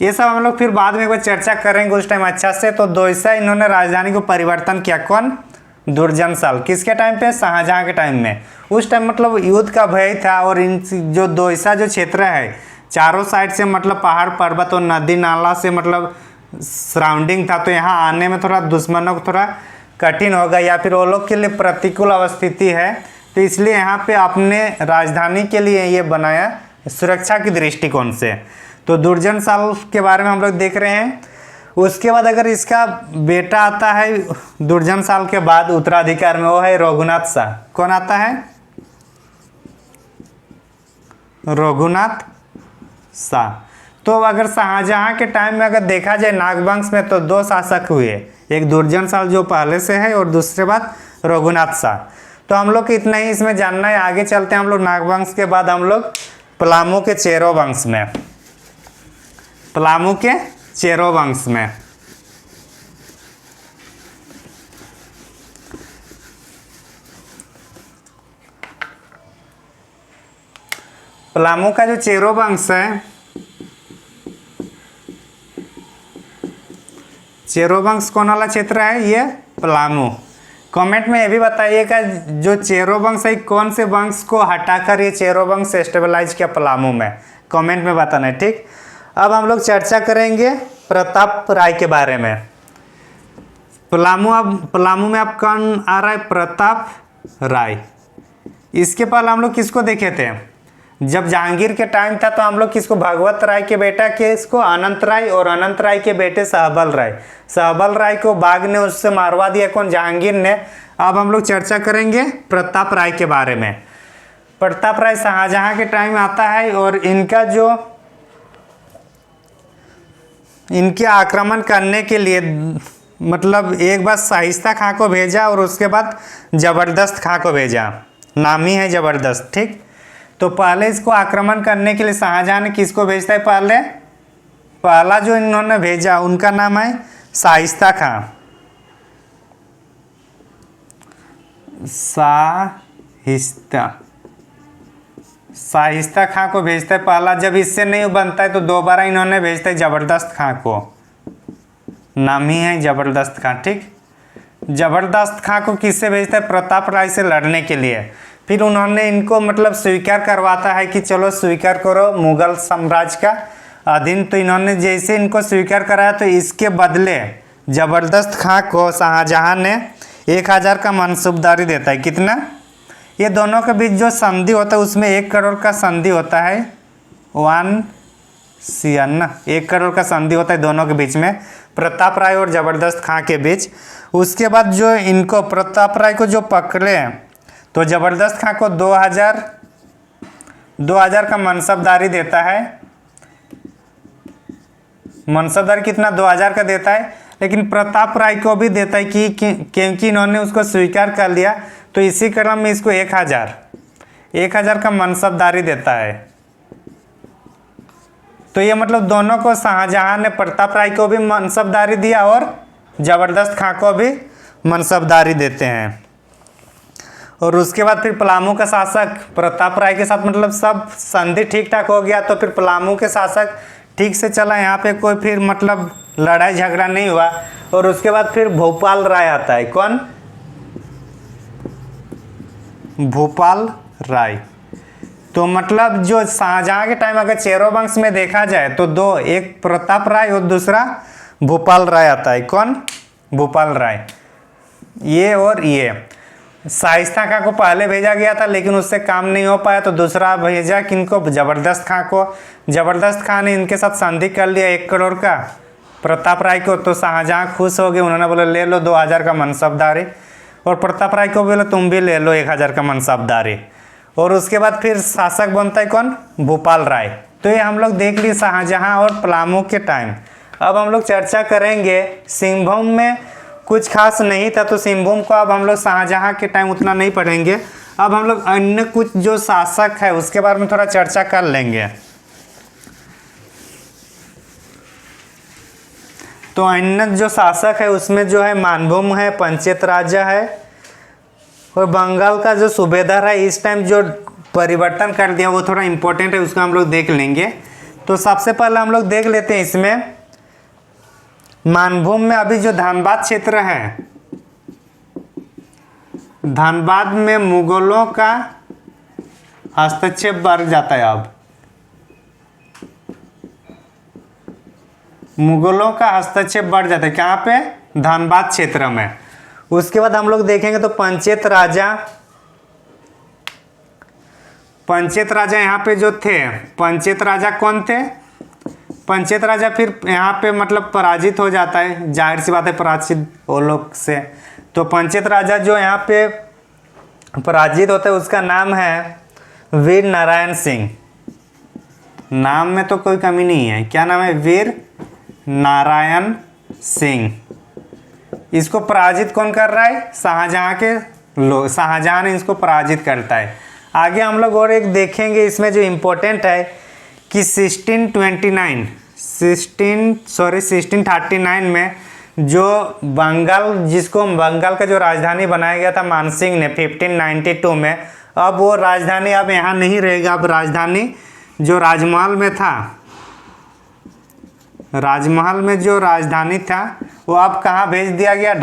ये सब हम लोग फिर बाद में एक बार चर्चा करेंगे उस टाइम अच्छा से। तो दोयसा इन्होंने राजधानी को परिवर्तन किया। कौन? दुर्जन साल। किसके टाइम पे? शाहजहां के टाइम में। उस टाइम मतलब युद्ध का भय था और इन जो दोयसा जो क्षेत्र है चारों साइड से मतलब पहाड़ पर्वत और नदी नाला से मतलब सराउंडिंग था। तो यहाँ आने में थोड़ा दुश्मनों को थोड़ा कठिन होगा या फिर वो लोग के लिए प्रतिकूल अवस्थिति है। तो इसलिए यहाँ पे अपने राजधानी के लिए ये बनाया सुरक्षा की दृष्टिकोण से। तो दुर्जन साल के बारे में हम लोग देख रहे हैं। उसके बाद अगर इसका बेटा आता है दुर्जन साल के बाद उत्तराधिकार में, वो है रघुनाथ शाह। कौन आता है? रघुनाथ शाह। तो अगर शाहजहां के टाइम में अगर देखा जाए नागवंश में तो दो शासक हुए, एक दुर्जन साल जो पहले से है और दूसरे बाद रघुनाथ शाह। तो हम लोग को इतना ही इसमें जानना है। आगे चलते हैं हम लोग नागवंश के बाद हम लोग पलामू के चेरो वंश में। पलामू के चेरो वंश में पलामू का जो चेरो वंश है, चेरो वंश कौन वाला क्षेत्र है? ये पलामू। कमेंट में ये भी बताइएगा जो चेरो वंश है कौन से वंश को हटाकर ये चेरो वंश स्टेबलाइज किया पलामू में। कमेंट में बताना है, ठीक। अब हम लोग चर्चा करेंगे प्रताप राय के बारे में। पलामू में अब कौन आ रहा है? प्रताप राय। इसके पहले हम लोग किसको देखे थे? जब जहांगीर के टाइम था तो हम लोग किसको? भगवत राय के बेटा के इसको अनंत राय और अनंत राय के बेटे सहबल राय। सहबल राय को बाघ ने उससे मारवा दिया। कौन? जहांगीर ने। अब हम लोग चर्चा करेंगे प्रताप राय के बारे में। प्रताप राय शाहजहां के टाइम आता है और इनके आक्रमण करने के लिए मतलब एक बार शाइस्ता खां को भेजा और उसके बाद जबरदस्त खां को भेजा। नाम ही है जबरदस्त, ठीक। तो पहले इसको आक्रमण करने के लिए शाहजहां ने किसको भेजता है? पहला जो इन्होंने भेजा उनका नाम है शाइस्ता खां। शाइस्ता खां को भेजता है पहला। जब इससे नहीं बनता है तो दोबारा इन्होंने भेजता है जबरदस्त खां को। नाम ही है जबरदस्त खां, ठीक। जबरदस्त खां को किससे भेजता है? प्रताप राय से लड़ने के लिए। फिर उन्होंने इनको मतलब स्वीकार करवाता है कि चलो स्वीकार करो मुगल साम्राज्य का अधीन। तो इन्होंने जैसे इनको स्वीकार कराया तो इसके बदले जबरदस्त खां को शाहजहां ने 1000 का मनसूबदारी देता है। कितना? ये दोनों के बीच जो संधि होता है उसमें 1 करोड़ का संधि होता है। 1 करोड़ का संधि होता है दोनों के बीच में, प्रताप राय और जबरदस्त खां के बीच। उसके बाद जो इनको प्रताप राय को जो पकड़े तो जबरदस्त खां को 2000 का मनसबदारी देता है। मनसबदारी कितना? 2000 का देता है। लेकिन प्रताप राय को भी देता है कि क्योंकि इन्होंने उसको स्वीकार कर लिया तो इसी क्रम में इसको 1000 का मनसबदारी देता है। तो ये मतलब दोनों को शाहजहां ने प्रताप राय को भी मनसबदारी दिया और जबरदस्त खां को भी मनसबदारी देते हैं। और उसके बाद फिर पलामू का शासक प्रताप राय के साथ मतलब सब संधि ठीक ठाक हो गया। तो फिर पलामू के शासक ठीक से चला, यहाँ पे कोई फिर मतलब लड़ाई झगड़ा नहीं हुआ। और उसके बाद फिर भोपाल राय आता है। कौन? भोपाल राय। तो मतलब जो शाहजहां के टाइम अगर चेरो वंश में देखा जाए तो दो, एक प्रताप राय और दूसरा भोपाल राय आता है। कौन? भोपाल राय। ये और ये शाइस्ता खां को पहले भेजा गया था लेकिन उससे काम नहीं हो पाया तो दूसरा भेजा किनको? जबरदस्त खां को। जबरदस्त खां ने इनके साथ संधि कर लिया 1 करोड़ का प्रताप राय को। तो शाहजहां खुश हो गए, उन्होंने बोला ले लो 2000 का मनसबदारी। और प्रताप राय को बोला तुम भी ले लो 1000 का मनसबदारी। और उसके बाद फिर शासक बनता है कौन? भोपाल राय। तो ये हम लोग देख लिए शाहजहां और पलामू के टाइम। अब हम लोग चर्चा करेंगे सिंहभूम में कुछ खास नहीं था, तो सिंहभूम को अब हम लोग शाहजहां के टाइम उतना नहीं पढ़ेंगे। अब हम लोग अन्य कुछ जो शासक है उसके बारे में थोड़ा चर्चा कर लेंगे। तो अन्य जो शासक है उसमें जो है मानभूम है, पंचेत राजा है, और बंगाल का जो सूबेदार है इस टाइम जो परिवर्तन कर दिया वो थोड़ा इम्पोर्टेंट है, उसको हम लोग देख लेंगे। तो सबसे पहले हम लोग देख लेते हैं इसमें मानभूम में अभी जो धनबाद क्षेत्र है, धनबाद में मुगलों का हस्तक्षेप बढ़ जाता है। अब मुगलों का हस्तक्षेप बढ़ जाता है कहाँ पे? धनबाद क्षेत्र में। उसके बाद हम लोग देखेंगे तो पंचेत राजा यहाँ पे जो थे, पंचेत राजा कौन थे? पंचेत राजा फिर यहाँ पे मतलब पराजित हो जाता है, जाहिर सी बात है पराजित वो लोग से। तो पंचेत राजा जो यहाँ पे पराजित होता है उसका नाम है वीर नारायण सिंह। नाम में तो कोई कमी नहीं है, क्या नाम है? वीर नारायण सिंह। इसको पराजित कौन कर रहा है? शाहजहां के लोग, शाहजहां ने इसको पराजित करता है। आगे हम लोग और एक देखेंगे इसमें जो इम्पोर्टेंट है कि 1639 में जो बंगाल, जिसको बंगाल का जो राजधानी बनाया गया था मानसिंह ने 1592 में, अब वो राजधानी अब यहाँ नहीं रहेगा। अब राजधानी जो राजमहल में था, राजमहल में जो राजधानी था वो अब कहाँ भेज दिया गया?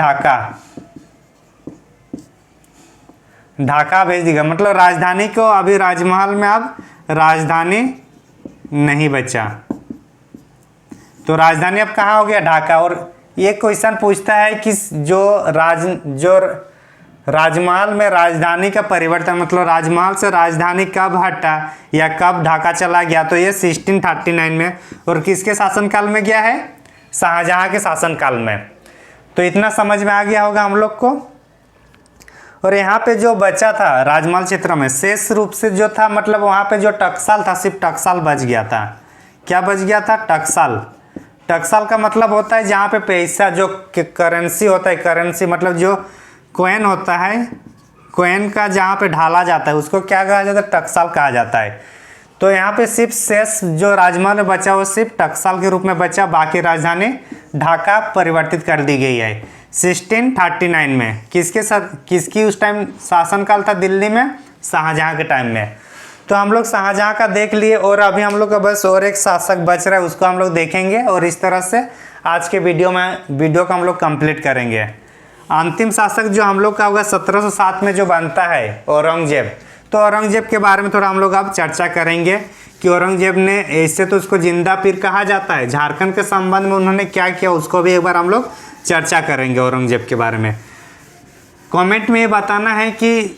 ढाका भेज दिया। मतलब राजधानी को अभी राजमहल में अब राजधानी नहीं बचा, तो राजधानी अब कहाँ हो गया? ढाका। और ये क्वेश्चन पूछता है कि जो राजमहल में राजधानी का परिवर्तन, मतलब राजमहल से राजधानी कब हटा या कब ढाका चला गया? तो ये 1639 में। और किसके शासनकाल में गया है? शाहजहां के शासनकाल में। तो इतना समझ में आ गया होगा हम लोग को। और यहाँ पे जो बचा था राजमहल क्षेत्र में शेष रूप से जो था, मतलब वहाँ पे जो टकसाल था, सिर्फ टकसाल बच गया था। क्या बच गया था? टकसाल। टकसाल का मतलब होता है जहाँ पे पैसा जो करेंसी होता है, करेंसी मतलब जो कोइन होता है, कोइन का जहाँ पे ढाला जाता है उसको क्या कहा जाता है? टकसाल कहा जाता है। तो यहाँ पे सिर्फ शेष जो राजमहल में बचा वो सिर्फ टकसाल के रूप में बचा, बाकी राजधानी ढाका परिवर्तित कर दी गई है 1639 में। किसकी उस टाइम शासनकाल था दिल्ली में? शाहजहां के टाइम में। तो हम लोग शाहजहां का देख लिए, और अभी हम लोग का बस और एक शासक बच रहा है, उसको हम लोग देखेंगे। और इस तरह से आज के वीडियो को हम लोग कंप्लीट करेंगे। अंतिम शासक जो हम लोग का होगा 1707 में जो बनता है औरंगजेब। तो औरंगजेब के बारे में थोड़ा हम लोग अब चर्चा करेंगे कि औरंगजेब ने, ऐसे तो उसको जिंदा पीर कहा जाता है, झारखंड के संबंध में उन्होंने क्या किया उसको भी एक बार हम लोग चर्चा करेंगे औरंगजेब के बारे में। कमेंट में ये बताना है कि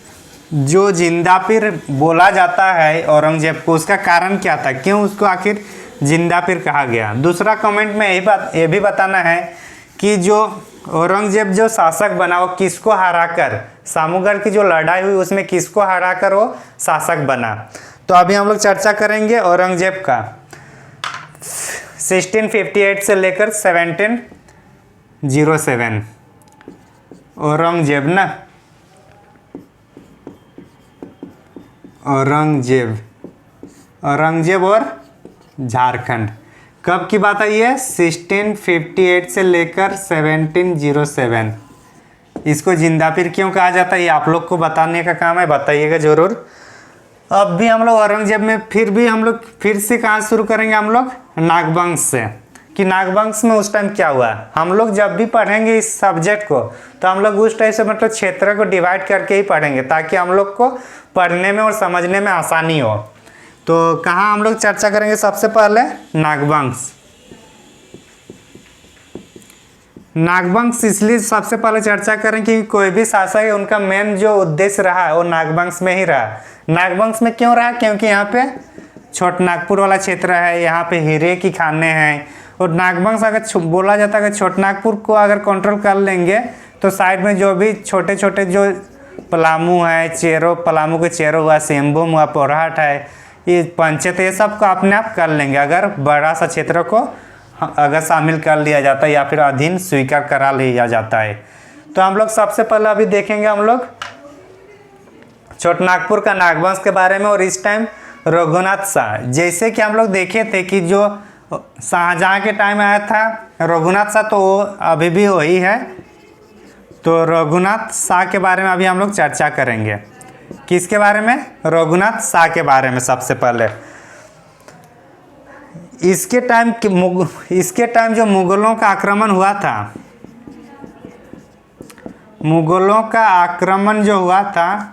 जो जिंदा पीर बोला जाता है औरंगजेब को, उसका कारण क्या था, क्यों उसको आखिर जिंदा पीर कहा गया। दूसरा कमेंट में ये भी बताना है कि जो औरंगजेब जो शासक बना वो किसको हराकर, सामूगढ़ की जो लड़ाई हुई उसमें किसको हराकर वो शासक बना। तो अभी हम लोग चर्चा करेंगे औरंगजेब का 1658 से लेकर 1707। औरंगजेब ना, औरंगजेब और झारखंड कब की बात आई है? 1658 से लेकर 1707। इसको जिंदा पीर क्यों कहा जाता है ये आप लोग को बताने का काम है, बताइएगा जरूर। अब भी हम लोग औरंगजेब में फिर से कहाँ शुरू करेंगे? हम लोग नागवंश से, कि नागवंश में उस टाइम क्या हुआ। हम लोग जब भी पढ़ेंगे इस सब्जेक्ट को तो हम लोग उस टाइप से मतलब क्षेत्र को डिवाइड करके ही पढ़ेंगे, ताकि हम लोग को पढ़ने में और समझने में आसानी हो। तो कहाँ हम लोग चर्चा करेंगे? सबसे पहले नागवंश। नागवंश इसलिए सबसे पहले चर्चा करें कि कोई भी शासक है उनका मेन जो उद्देश्य रहा है वो नागवंश में ही रहा। नागवंश में क्यों रहा? क्योंकि यहाँ पे छोटनागपुर वाला क्षेत्र है, यहाँ पे हीरे की खाने हैं। और नागवंश अगर बोला जाता है कि छोटनागपुर को अगर कंट्रोल कर लेंगे तो साइड में जो भी छोटे छोटे जो पलामू है, पलामू के चेरो हुआ, सिंहभूम हुआ, पोरहट है, ये पंचेत, ये सब को अपने आप कर लेंगे अगर बड़ा सा क्षेत्र को अगर शामिल कर लिया जाता है या फिर अधीन स्वीकार करा लिया जाता है। तो हम लोग सबसे पहले अभी देखेंगे हम लोग छोटनागपुर का नागवंश के बारे में, और इस टाइम रघुनाथ शाह। जैसे कि हम लोग देखे थे कि जो शाहजहाँ के टाइम आया था रघुनाथ शाह, तो वो अभी भी वही है। तो रघुनाथ शाह के बारे में अभी हम लोग चर्चा करेंगे। किसके बारे में? रघुनाथ शाह के बारे में। सबसे पहले इसके टाइम जो मुगलों का आक्रमण हुआ था, मुगलों का आक्रमण जो हुआ था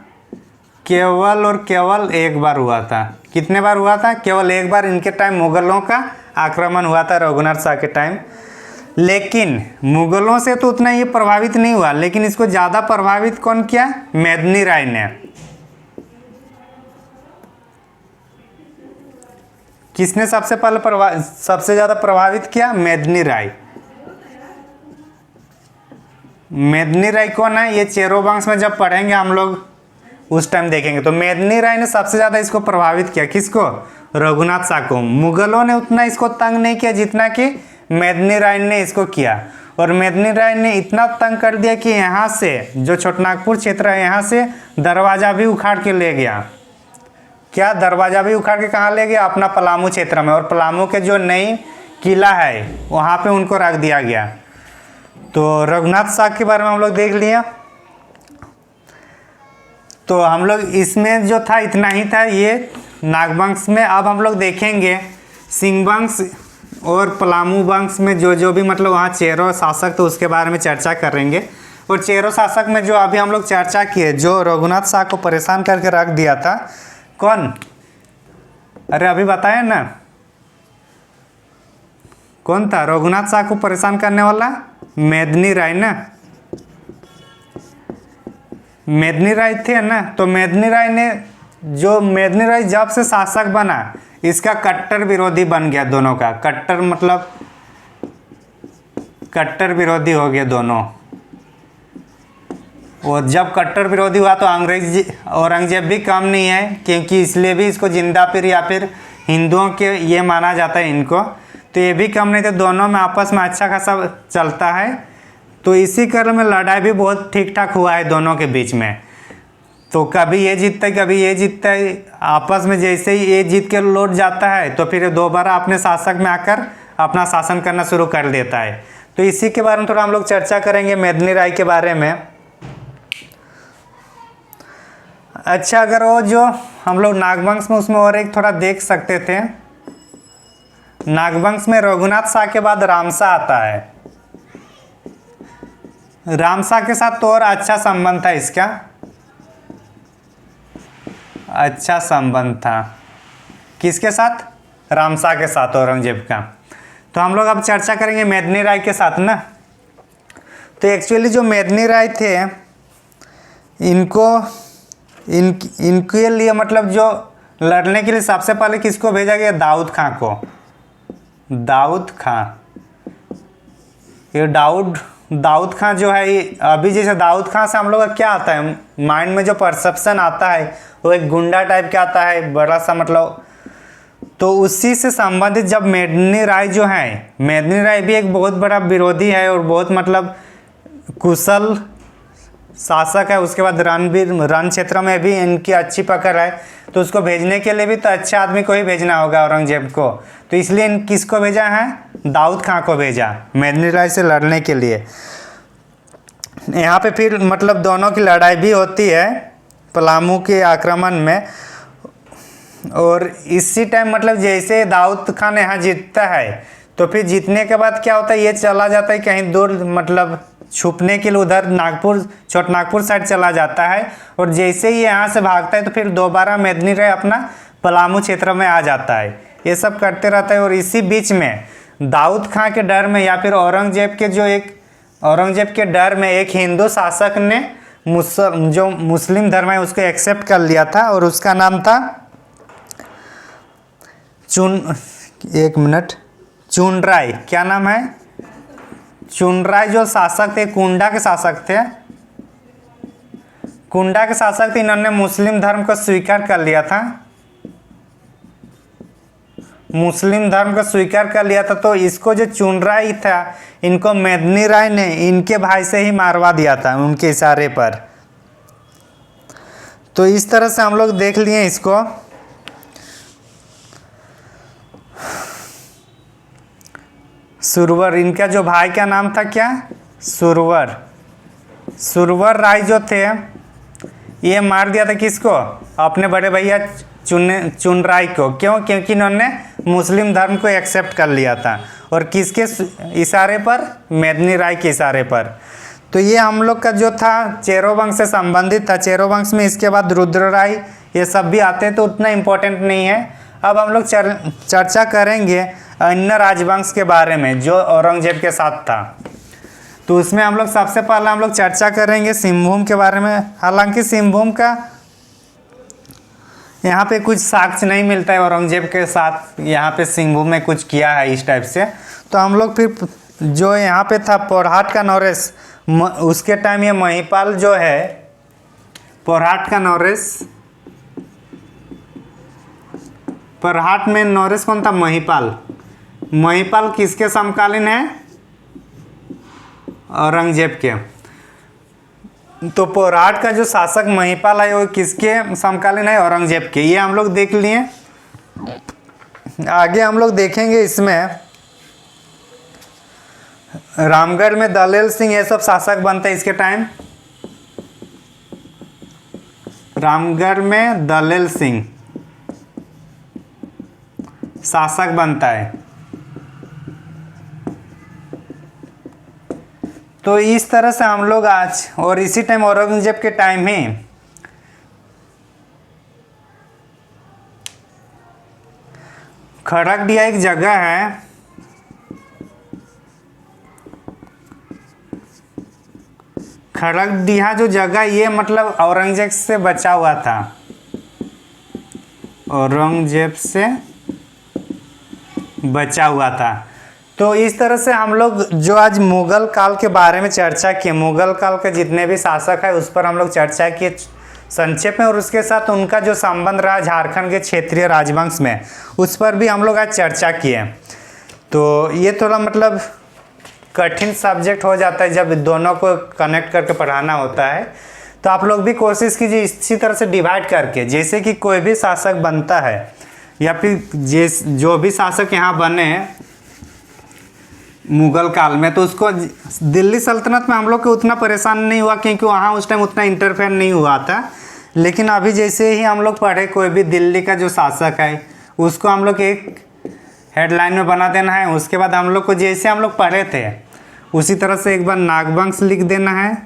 केवल और केवल एक बार हुआ था। कितने बार हुआ था? केवल एक बार इनके टाइम मुगलों का आक्रमण हुआ था, रघुनाथ शाह के टाइम। लेकिन मुगलों से तो उतना ये प्रभावित नहीं हुआ, लेकिन इसको ज़्यादा प्रभावित कौन किया? मेदिनी राय ने। किसने सबसे पहले सबसे ज़्यादा प्रभावित किया? मेदिनी राय। मेदिनी राय कौन है? ये चेरो वंश में जब पढ़ेंगे हम लोग उस टाइम देखेंगे। तो मेदिनी राय ने सबसे ज़्यादा इसको प्रभावित किया। किसको? रघुनाथ शाह को। मुगलों ने उतना इसको तंग नहीं किया जितना कि मेदिनी राय ने इसको किया। और मेदिनी राय ने इतना तंग कर दिया कि यहाँ से जो छोटनागपुर क्षेत्र है यहाँ से दरवाज़ा भी उखाड़ के ले गया। क्या? दरवाज़ा भी उखाड़ के कहाँ ले गया? अपना पलामू क्षेत्र में। और पलामू के जो नई किला है वहाँ पे उनको रख दिया गया। तो रघुनाथ शाह के बारे में हम लोग देख लिया। तो हम लोग इसमें जो था इतना ही था ये नागवंश में। अब हम लोग देखेंगे सिंह वंश और पलामू वंश में जो भी मतलब वहाँ चेरो शासक तो उसके बारे में चर्चा करेंगे। और चेरो शासक में जो अभी हम लोग चर्चा किए, जो रघुनाथ शाह को परेशान करके रख दिया था, कौन? अरे अभी बताया ना, कौन था रघुनाथ शाह को परेशान करने वाला? मेदिनी राय ना। मेदिनी राय थे ना। तो मेदिनी राय जब से शासक बना इसका कट्टर विरोधी बन गया। दोनों का कट्टर मतलब कट्टर विरोधी हो गए दोनों। और जब कट्टर विरोधी हुआ तो औरंगजेब भी कम नहीं है, क्योंकि इसलिए भी इसको जिंदा पीर या फिर हिंदुओं के ये माना जाता है इनको। तो ये भी कम नहीं थे, दोनों में आपस में अच्छा खासा चलता है। तो इसी क्रम में लड़ाई भी बहुत ठीक ठाक हुआ है दोनों के बीच में। तो कभी ये जीतता है कभी ये जीतता है आपस में। जैसे ही ये जीत के लौट जाता है तो फिर दोबारा अपने शासक में आकर अपना शासन करना शुरू कर देता है। तो इसी के बारे में थोड़ा हम लोग चर्चा करेंगे, मेदिनी राय के बारे में। अच्छा, अगर वो जो हम लोग नागवंश में उसमें और एक थोड़ा देख सकते थे। नागवंश में रघुनाथ शाह के बाद रामशाह आता है। रामशाह के साथ तो और अच्छा संबंध था इसका, अच्छा संबंध था। किसके साथ? रामशाह के साथ, औरंगजेब का। तो हम लोग अब चर्चा करेंगे मेदिनी राय के साथ ना। तो एक्चुअली जो मेदिनी राय थे इनके लिए मतलब जो लड़ने के लिए सबसे पहले किसको भेजा गया? दाऊद खां को। दाऊद खां। ये दाऊद खां जो है, अभी जैसे दाऊद खां से हम लोग का क्या आता है माइंड में? जो परसेप्शन आता है वो एक गुंडा टाइप का आता है, बड़ा सा मतलब। तो उसी से संबंधित जब मेदिनी राय जो है, मेदिनी राय भी एक बहुत बड़ा विरोधी है और बहुत मतलब कुशल शासक है। उसके बाद रण क्षेत्र में भी इनकी अच्छी पकड़ है। तो उसको भेजने के लिए भी तो अच्छे आदमी को ही भेजना होगा औरंगजेब को। तो इसलिए किसको भेजा है? दाऊद खां को भेजा मेदिनी राय से लड़ने के लिए। यहाँ पे फिर मतलब दोनों की लड़ाई भी होती है पलामू के आक्रमण में। और इसी टाइम मतलब जैसे दाऊद खान यहाँ जीतता है तो फिर जीतने के बाद क्या होता है, ये चला जाता है कहीं दूर मतलब छुपने के लिए, उधर छोटनागपुर साइड चला जाता है। और जैसे ही यहाँ से भागता है तो फिर दोबारा मेदिनी राय अपना पलामू क्षेत्र में आ जाता है। ये सब करते रहता है। और इसी बीच में दाऊद खां के डर में या फिर औरंगजेब के डर में एक हिंदू शासक ने जो मुस्लिम धर्म है उसको एक्सेप्ट कर लिया था। और उसका नाम था चुनराय। क्या नाम है? चुनराय जो शासक थे, कुंडा के शासक थे। इन्होंने मुस्लिम धर्म को स्वीकार कर लिया था। मुस्लिम धर्म को स्वीकार कर लिया था, तो इसको जो चुनराई था इनको मेदिनी राय ने इनके भाई से ही मारवा दिया था उनके इशारे पर। तो इस तरह से हम लोग देख लिए इसको। सुरवर, इनका जो भाई का नाम था क्या, सुरवर। सुरवर राय जो थे ये मार दिया था किसको, अपने बड़े भैया चुनराई को। क्यों, क्योंकि इन्होंने मुस्लिम धर्म को एक्सेप्ट कर लिया था, और किसके इशारे पर, मेदिनी राय के इशारे पर। तो ये हम लोग का जो था चेरो वंश से संबंधित था। चेरो वंश में इसके बाद रुद्र राय ये सब भी आते हैं, तो उतना इम्पोर्टेंट नहीं है। अब हम लोग चर्चा करेंगे अन्य राजवंश के बारे में जो औरंगजेब के साथ था। तो उसमें हम लोग सबसे पहले हम लोग चर्चा करेंगे सिंहभूम के बारे में। हालांकि सिंहभूम का यहाँ पे कुछ साक्ष्य नहीं मिलता है औरंगजेब के साथ यहाँ पे सिंहभूम में कुछ किया है इस टाइप से। तो हम लोग फिर जो यहाँ पे था पोरहाट का नौरेश, उसके टाइम ये महिपाल जो है, पोरहाट का नौरेश, पोरहाट में नौरेश कौन था, महिपाल। महिपाल किसके समकालीन है, औरंगजेब के। तो पोरहाट का जो शासक महिपाल है वो किसके समकालीन है, औरंगजेब के। ये हम लोग देख लिए। आगे हम लोग देखेंगे इसमें रामगढ़ में दलेल सिंह ये सब शासक बनते हैं इसके टाइम। रामगढ़ में दलेल सिंह शासक बनता है। तो इस तरह से हम लोग आज, और इसी टाइम औरंगजेब के टाइम ही खड़गडिया एक जगह है, खड़गडिया जो जगह ये मतलब औरंगजेब से बचा हुआ था, औरंगजेब से बचा हुआ था। तो इस तरह से हम लोग जो आज मुगल काल के बारे में चर्चा किए, मुगल काल के जितने भी शासक है उस पर हम लोग चर्चा किए संक्षेप में, और उसके साथ उनका जो संबंध रहा झारखंड के क्षेत्रीय राजवंश में उस पर भी हम लोग आज चर्चा किए। तो ये थोड़ा मतलब कठिन सब्जेक्ट हो जाता है जब दोनों को कनेक्ट करके पढ़ाना होता है। तो आप लोग भी कोशिश कीजिए इसी तरह से डिवाइड करके, जैसे कि कोई भी शासक बनता है या फिर जो भी शासक यहाँ बने मुगल काल में, तो उसको दिल्ली सल्तनत में हम लोग को उतना परेशान नहीं हुआ क्योंकि वहाँ उस टाइम उतना इंटरफेयर नहीं हुआ था। लेकिन अभी जैसे ही हम लोग पढ़े कोई भी दिल्ली का जो शासक है उसको हम लोग एक हेडलाइन में बना देना है। उसके बाद हम लोग को जैसे हम लोग पढ़े थे उसी तरह से एक बार नागवंश लिख देना है।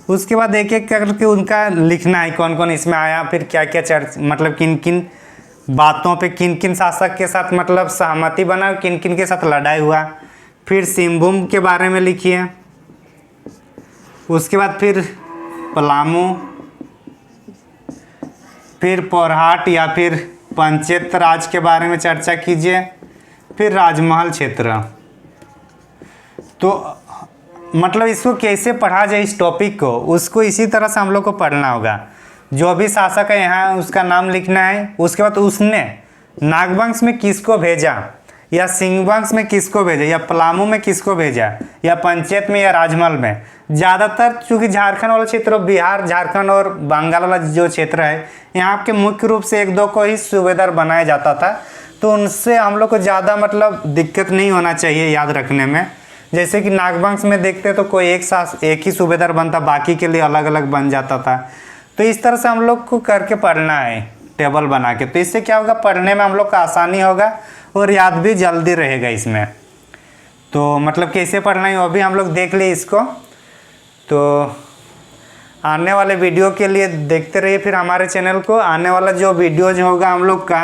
उसके बाद एक एक करके उनका लिखना है कौन कौन इसमें आया, फिर क्या क्या मतलब किन किन बातों पे किन किन शासक के साथ मतलब सहमति बना, किन किन के साथ लड़ाई हुआ। फिर सिंहभूम के बारे में लिखिए। उसके बाद फिर पलामू, फिर पोरहाट या फिर पंचायत राज के बारे में चर्चा कीजिए। फिर राजमहल क्षेत्र। तो मतलब इसको कैसे पढ़ा जाए इस टॉपिक को, उसको इसी तरह से हम लोग को पढ़ना होगा। जो भी शासक है यहाँ उसका नाम लिखना है। उसके बाद उसने नागवंश में किसको भेजा, या सिंहवंश में किसको भेजा, या पलामू में किसको भेजा, या पंचायत में या राजमहल में। ज़्यादातर चूँकि झारखंड वाला क्षेत्र, बिहार झारखंड और बंगाल वाला जो क्षेत्र है यहाँ के मुख्य रूप से एक दो को ही सूबेदार बनाया जाता था। तो उनसे हम लोग को ज़्यादा मतलब दिक्कत नहीं होना चाहिए याद रखने में। जैसे कि नागवंश में देखते तो कोई एक ही सूबेदार बनता, बाकी के लिए अलग अलग बन जाता था। तो इस तरह से हम लोग को करके पढ़ना है टेबल बना के। तो इससे क्या होगा, पढ़ने में हम लोग का आसानी होगा और याद भी जल्दी रहेगा इसमें। तो मतलब कैसे पढ़ना है वो भी हम लोग देख लिए इसको। तो आने वाले वीडियो के लिए देखते रहिए फिर हमारे चैनल को। आने वाला जो वीडियोज होगा हम लोग का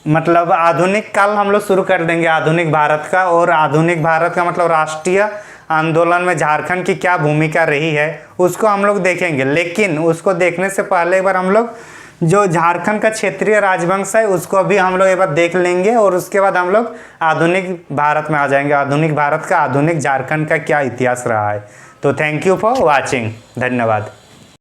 मतलब आधुनिक काल हम लोग शुरू कर देंगे, आधुनिक भारत का। और आधुनिक भारत का मतलब राष्ट्रीय आंदोलन में झारखंड की क्या भूमिका रही है उसको हम लोग देखेंगे। लेकिन उसको देखने से पहले एक बार हम लोग जो झारखंड का क्षेत्रीय राजवंश है उसको भी हम लोग एक बार देख लेंगे, और उसके बाद हम लोग आधुनिक भारत में आ जाएंगे। आधुनिक भारत का, आधुनिक झारखंड का क्या इतिहास रहा है। तो थैंक यू फॉर वॉचिंग, धन्यवाद।